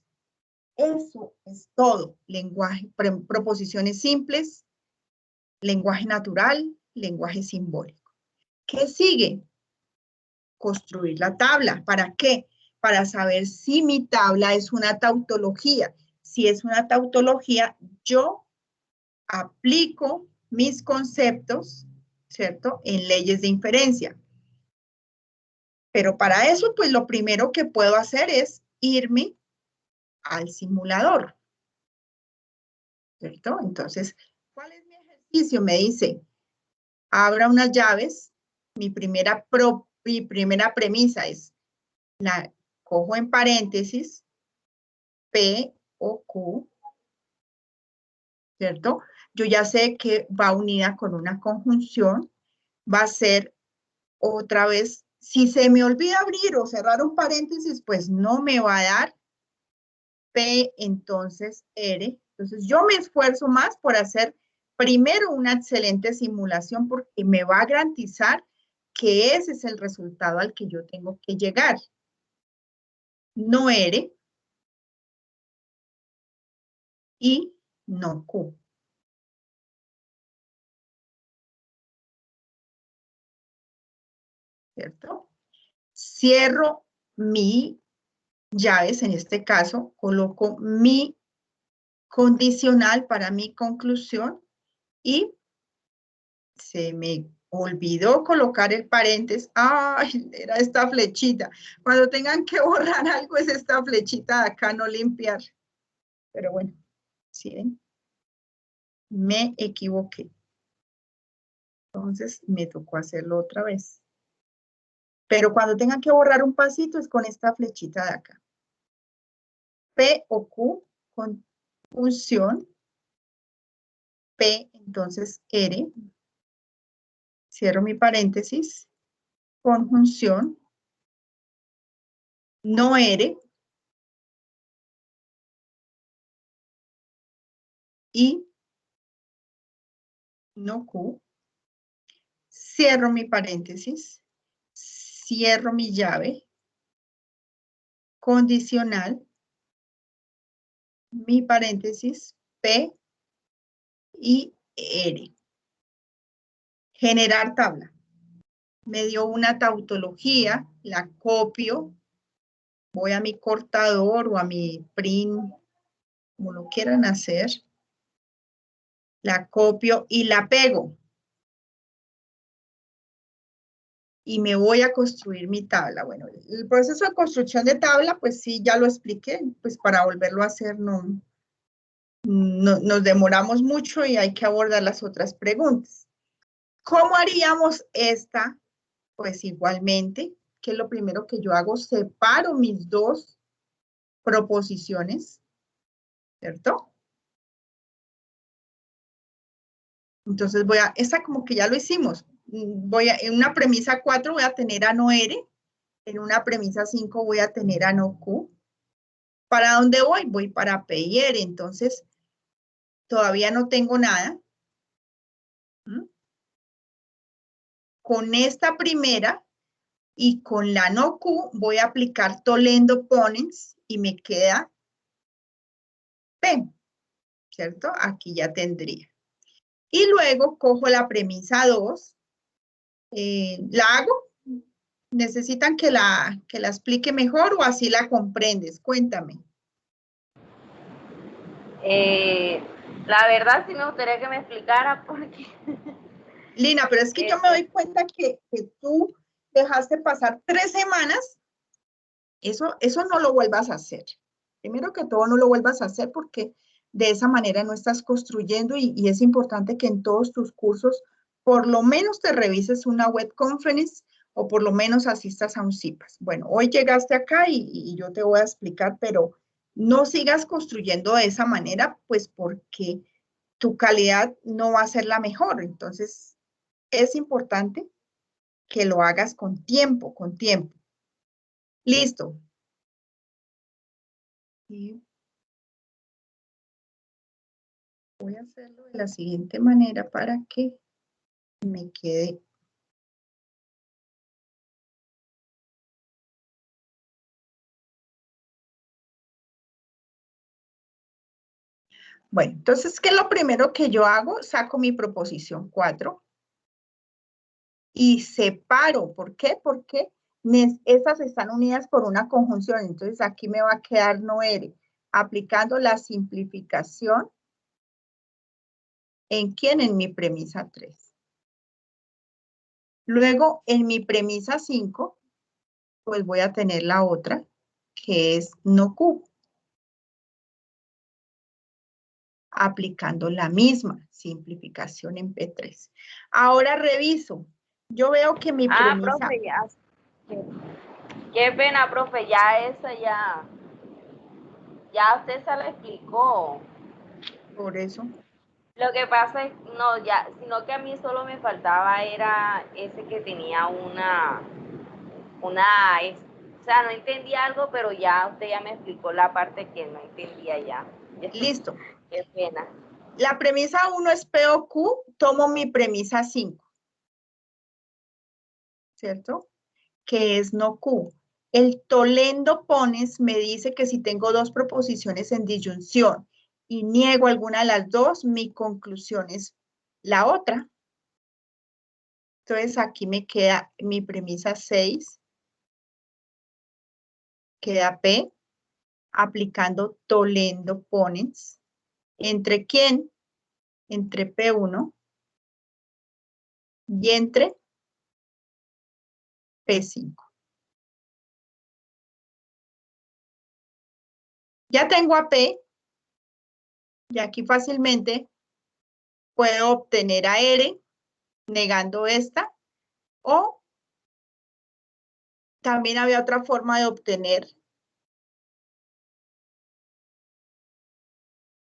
Eso es todo. Lenguaje, proposiciones simples, lenguaje natural, lenguaje simbólico. ¿Qué sigue? Construir la tabla. ¿Para qué? Para saber si mi tabla es una tautología. Si es una tautología, yo aplico mis conceptos, ¿cierto? En leyes de inferencia. Pero para eso, pues lo primero que puedo hacer es irme al simulador, ¿cierto? Entonces, ¿cuál es mi ejercicio? Me dice, abra unas llaves. Mi primera premisa es, la cojo en paréntesis, P o Q, ¿cierto? Yo ya sé que va unida con una conjunción, va a ser otra vez, si se me olvida abrir o cerrar un paréntesis, pues no me va a dar P, entonces R. Entonces yo me esfuerzo más por hacer primero una excelente simulación porque me va a garantizar que ese es el resultado al que yo tengo que llegar. No R y no Q. ¿Cierto? Cierro mi llaves, en este caso, coloco mi condicional para mi conclusión y se me olvidó colocar el paréntesis. ¡Ay! Era esta flechita. Cuando tengan que borrar algo es esta flechita de acá, no limpiar. Pero bueno, ¿sí ven? Me equivoqué. Entonces me tocó hacerlo otra vez. Pero cuando tengan que borrar un pasito es con esta flechita de acá. P o Q con función. P, entonces R. Cierro mi paréntesis. Conjunción. No R. Y no Q. Cierro mi paréntesis. Cierro mi llave. Condicional. Mi paréntesis. P y R. Generar tabla. Me dio una tautología, la copio, voy a mi cortador o a mi print, como lo quieran hacer, la copio y la pego. y me voy a construir mi tabla. Bueno, el proceso de construcción de tabla, pues sí, ya lo expliqué, pues para volverlo a hacer nos demoramos mucho y hay que abordar las otras preguntas. ¿Cómo haríamos esta? Pues igualmente, ¿qué es lo primero que yo hago? Separo mis dos proposiciones, ¿cierto? Entonces esta como que ya lo hicimos. En una premisa 4 voy a tener a no R, en una premisa 5 voy a tener a no Q. ¿Para dónde voy? Voy para P y R, entonces todavía no tengo nada. Con esta primera y con la no Q voy a aplicar Toledo Ponens y me queda P, ¿cierto? Aquí ya tendría. Y luego cojo la premisa 2, la hago. ¿Necesitan que la explique mejor o así la comprendes? Cuéntame. La verdad sí me gustaría que me explicara porque... Lina, pero es que yo me doy cuenta que tú dejaste pasar 3 semanas. Eso no lo vuelvas a hacer. Primero que todo, no lo vuelvas a hacer porque de esa manera no estás construyendo y es importante que en todos tus cursos por lo menos te revises una web conference o por lo menos asistas a un CIPAS. Bueno, hoy llegaste acá y yo te voy a explicar, pero no sigas construyendo de esa manera, pues porque tu calidad no va a ser la mejor. Entonces, es importante que lo hagas con tiempo, con tiempo. Listo. Y voy a hacerlo de la siguiente manera para que me quede. Bueno, entonces, ¿qué es lo primero que yo hago? Saco mi proposición 4 y separo. ¿Por qué? Porque estas están unidas por una conjunción. Entonces, aquí me va a quedar no R. Aplicando la simplificación. ¿En quién? En mi premisa 3. Luego, en mi premisa 5, pues voy a tener la otra, que es no Q. Aplicando la misma simplificación en P3. Ahora reviso. Yo veo que mi premisa... profe, ya. Qué pena, profe, ya esa ya usted se la explicó. Por eso. Lo que pasa es, no, ya, sino que a mí solo me faltaba era ese que tenía o sea, no entendía algo, pero ya usted ya me explicó la parte que no entendía ya. Listo. Qué pena. La premisa 1 es P o Q, tomo mi premisa 5. ¿Cierto? Que es no Q. El Toledo Ponens me dice que si tengo dos proposiciones en disyunción y niego alguna de las dos, mi conclusión es la otra. Entonces aquí me queda mi premisa 6, queda P, aplicando Toledo Ponens. ¿Entre quién? Entre P1 y entre P5. Ya tengo a P, y aquí fácilmente puedo obtener a R negando esta, o también había otra forma de obtener.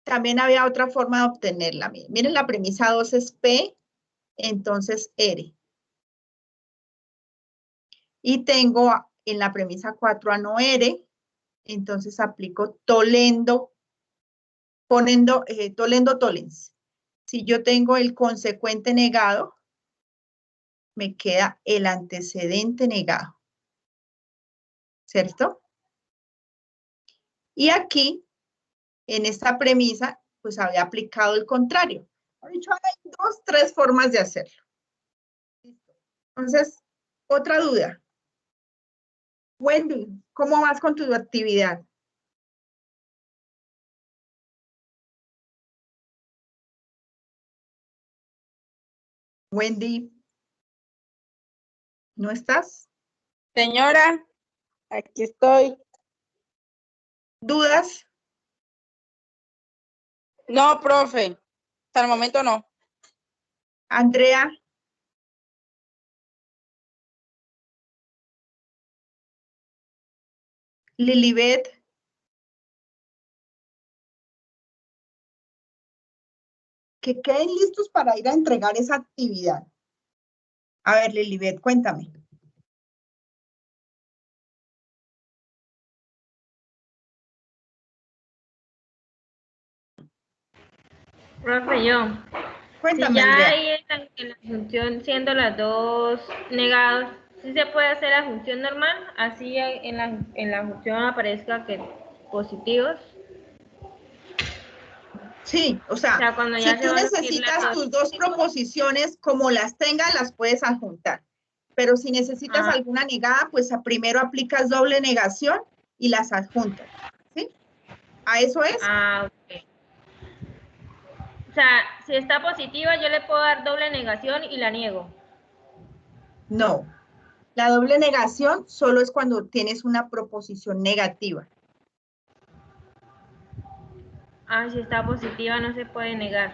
También había otra forma de obtenerla. Miren, la premisa 2 es P, entonces R. Y tengo en la premisa 4 a no R, entonces aplico Toledo, Toledo Tollens. Si yo tengo el consecuente negado, me queda el antecedente negado. ¿Cierto? Y aquí, en esta premisa, pues había aplicado el contrario. He dicho, hay 2, 3 formas de hacerlo. Entonces, otra duda. Wendy, ¿cómo vas con tu actividad? Wendy. ¿No estás? Señora, aquí estoy. ¿Dudas? No, profe. Hasta el momento no. Andrea. Lilibet. Que queden listos para ir a entregar esa actividad. A ver, Lilibet, cuéntame. Profe, yo. Cuéntame, Si ya Andrea. ahí en la función, siendo las dos negados, ¿sí se puede hacer la función normal? Así en la función aparezca que positivos. Sí, o O sea, sea, cuando si ya se tú van a unir las necesitas dos. tus dos proposiciones, como las tengas, las puedes adjuntar. Pero si necesitas Ah. alguna negada, pues primero aplicas doble negación y las adjuntas. ¿Sí? ¿A eso es? Ah, ok. O sea, si está positiva, yo le puedo dar doble negación y la niego. No. La doble negación solo es cuando tienes una proposición negativa. Ah, si está positiva no se puede negar.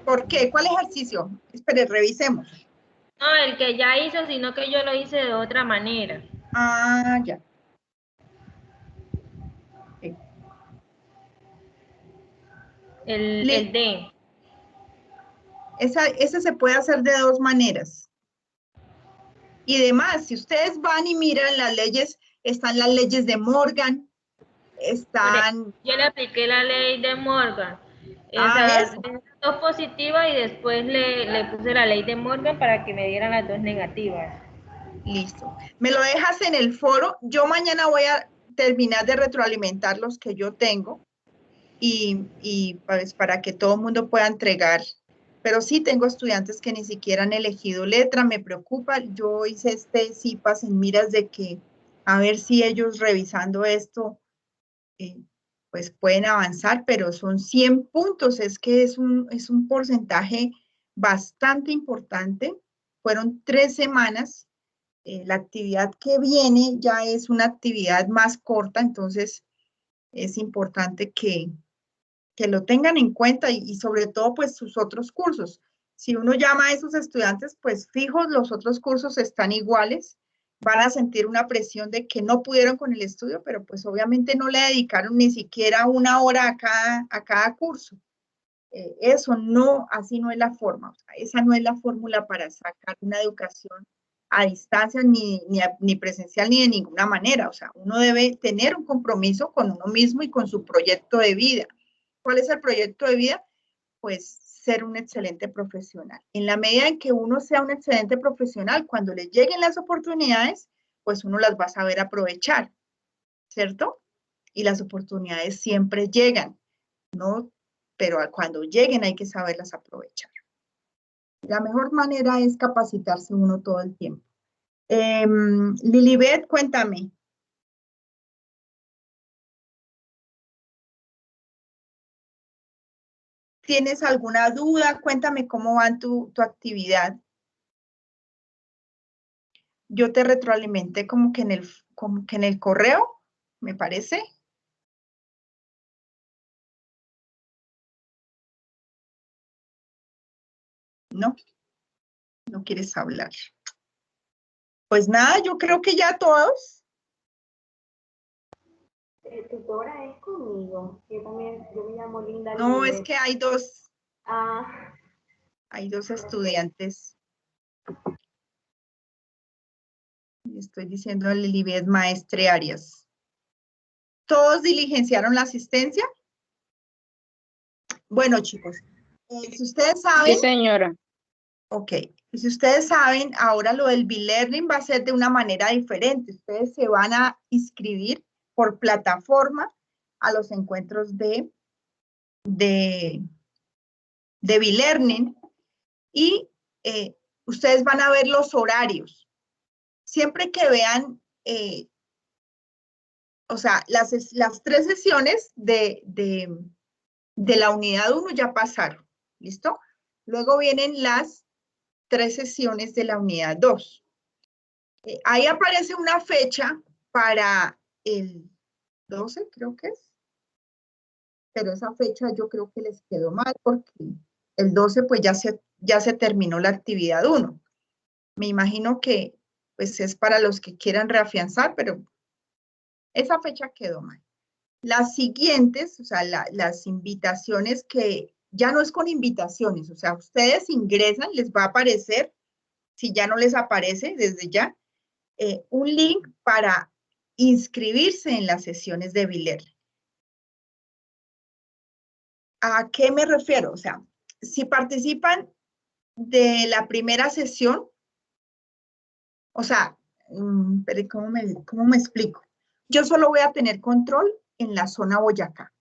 ¿Por qué? ¿Cuál ejercicio? Espere, revisemos. No, el que ya hizo, sino que yo lo hice de otra manera. Ah, ya. Ok. El D. Ese se puede hacer de dos maneras. Y demás, si ustedes van y miran las leyes, están las leyes de Morgan, están... Yo le apliqué la ley de Morgan. O Ah, sea, eso. dos positivas y después le puse la ley de Morgan para que me dieran las dos negativas. Listo. Me lo dejas en el foro. Yo mañana voy a terminar de retroalimentar los que yo tengo y pues para que todo el mundo pueda entregar. Pero sí tengo estudiantes que ni siquiera han elegido letra, me preocupa. Yo hice este CIPAS en miras de que a ver si ellos revisando esto pues pueden avanzar, pero son 100 puntos, es que es un porcentaje bastante importante. Fueron 3 semanas. La actividad que viene ya es una actividad más corta, entonces es importante que lo tengan en cuenta y sobre todo pues sus otros cursos. Si uno llama a esos estudiantes, pues fijos, los otros cursos están iguales, van a sentir una presión de que no pudieron con el estudio, pero pues obviamente no le dedicaron ni siquiera una hora a cada curso. Eso no, así no es la forma, o sea, esa no es la fórmula para sacar una educación a distancia, ni presencial, ni de ninguna manera. O sea, uno debe tener un compromiso con uno mismo y con su proyecto de vida. ¿Cuál es el proyecto de vida? Pues ser un excelente profesional. En la medida en que uno sea un excelente profesional, cuando le lleguen las oportunidades, pues uno las va a saber aprovechar, ¿cierto? Y las oportunidades siempre llegan, ¿no? Pero cuando lleguen hay que saberlas aprovechar. La mejor manera es capacitarse uno todo el tiempo. Lilibet, cuéntame. ¿Tienes alguna duda? Cuéntame cómo va tu actividad. Yo te retroalimenté como que en el correo, me parece. No, no quieres hablar. Pues nada, yo creo que ya todos. Tutora es conmigo. Yo me llamo Linda. No, Linares. es que hay dos. Ah, Hay dos estudiantes. Estoy diciendo a Lilibet Maestre Arias. ¿Todos diligenciaron la asistencia? Bueno, chicos, si ustedes saben... Sí, señora. Ok, si ustedes saben, ahora lo del B-Learning va a ser de una manera diferente. Ustedes se van a inscribir por plataforma a los encuentros de B-Learning y ustedes van a ver los horarios. Siempre que vean, o sea, las 3 sesiones de la unidad 1 ya pasaron, ¿listo? Luego vienen las 3 sesiones de la unidad 2. Ahí aparece una fecha para el 12, creo que es. Pero esa fecha yo creo que les quedó mal porque el 12 pues ya se terminó la actividad 1. Me imagino que pues es para los que quieran reafianzar, pero esa fecha quedó mal. Las siguientes, o sea, las invitaciones que ya no es con invitaciones, o sea, ustedes ingresan, les va a aparecer, si ya no les aparece desde ya, un link para inscribirse en las sesiones de Biler. ¿A qué me refiero? O sea, si participan de la primera sesión, o sea, pero ¿cómo me explico? Yo solo voy a tener control en la zona Boyacá.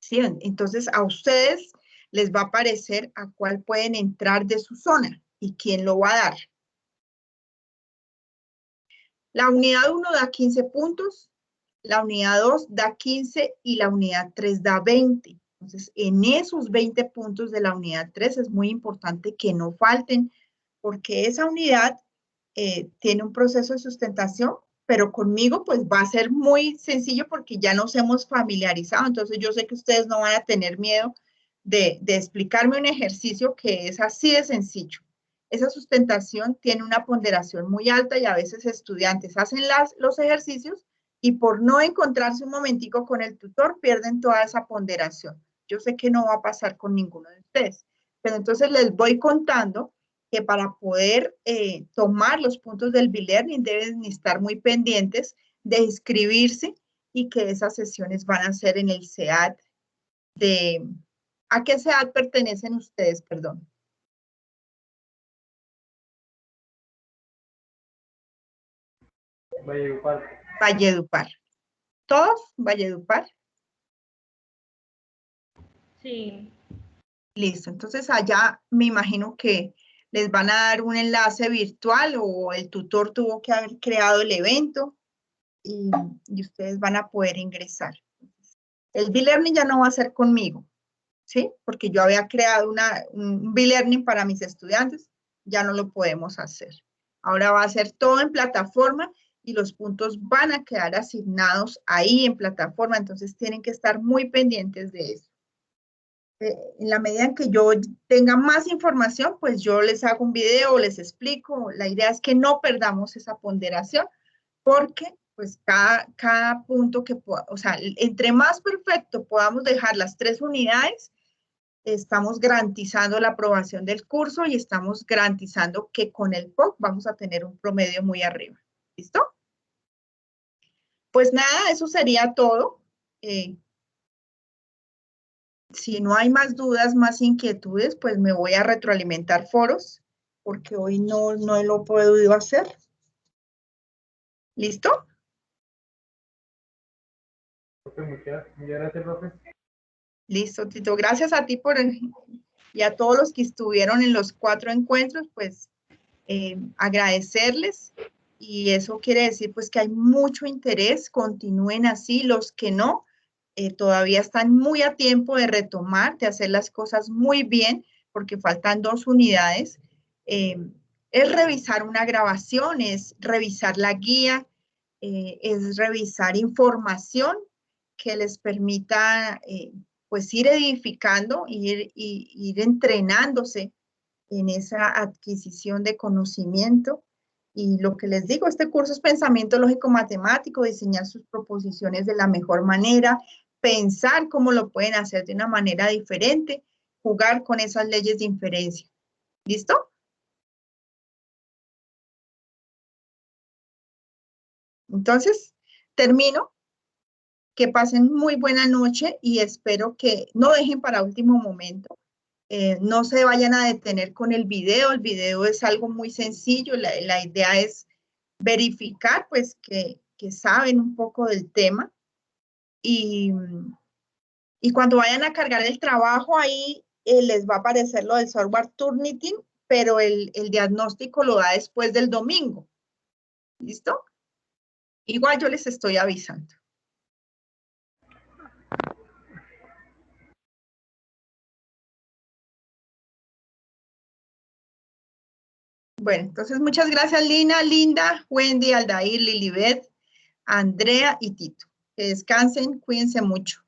¿Sí? Entonces, a ustedes les va a aparecer a cuál pueden entrar de su zona y quién lo va a dar. La unidad 1 da 15 puntos, la unidad 2 da 15 y la unidad 3 da 20. Entonces, en esos 20 puntos de la unidad 3 es muy importante que no falten, porque esa unidad tiene un proceso de sustentación, pero conmigo pues va a ser muy sencillo porque ya nos hemos familiarizado. Entonces, yo sé que ustedes no van a tener miedo de explicarme un ejercicio que es así de sencillo. Esa sustentación tiene una ponderación muy alta y a veces estudiantes hacen los ejercicios y por no encontrarse un momentico con el tutor pierden toda esa ponderación. Yo sé que no va a pasar con ninguno de ustedes, pero entonces les voy contando que para poder tomar los puntos del B-Learning deben estar muy pendientes de inscribirse y que esas sesiones van a ser en el SEAT de... ¿A qué SEAT pertenecen ustedes, perdón? Valledupar. Valledupar. ¿Todos? Valledupar. Sí. Listo. Entonces allá me imagino que les van a dar un enlace virtual o el tutor tuvo que haber creado el evento y ustedes van a poder ingresar. El B-Learning ya no va a ser conmigo, ¿sí? Porque yo había creado un B-Learning para mis estudiantes, ya no lo podemos hacer. Ahora va a ser todo en plataforma y los puntos van a quedar asignados ahí en plataforma, entonces tienen que estar muy pendientes de eso. En la medida en que yo tenga más información, pues yo les hago un video, les explico. La idea es que no perdamos esa ponderación, porque pues cada punto que o sea, entre más perfecto podamos dejar las 3 unidades, estamos garantizando la aprobación del curso y estamos garantizando que con el POC vamos a tener un promedio muy arriba. ¿Listo? Pues nada, eso sería todo. Si no hay más dudas, más inquietudes, pues me voy a retroalimentar foros, porque hoy no lo he podido hacer. ¿Listo? Muchas gracias, profe. Listo, Tito. Gracias a ti y a todos los que estuvieron en los 4 encuentros, pues agradecerles. Y eso quiere decir pues que hay mucho interés, continúen así, los que no, todavía están muy a tiempo de retomar, de hacer las cosas muy bien, porque faltan 2 unidades. Es revisar una grabación, es revisar la guía, es revisar información que les permita pues ir edificando, ir entrenándose en esa adquisición de conocimiento. Y lo que les digo, este curso es pensamiento lógico-matemático, diseñar sus proposiciones de la mejor manera, pensar cómo lo pueden hacer de una manera diferente, jugar con esas leyes de inferencia. ¿Listo? Entonces, termino. Que pasen muy buena noche y espero que no dejen para último momento. No se vayan a detener con el video es algo muy sencillo, la idea es verificar pues que saben un poco del tema y cuando vayan a cargar el trabajo ahí les va a aparecer lo del software Turnitin, pero el diagnóstico lo da después del domingo. ¿Listo? Igual yo les estoy avisando. Bueno, entonces muchas gracias, Lina, Linda, Wendy, Aldair, Lilibet, Andrea y Tito. Que descansen, cuídense mucho.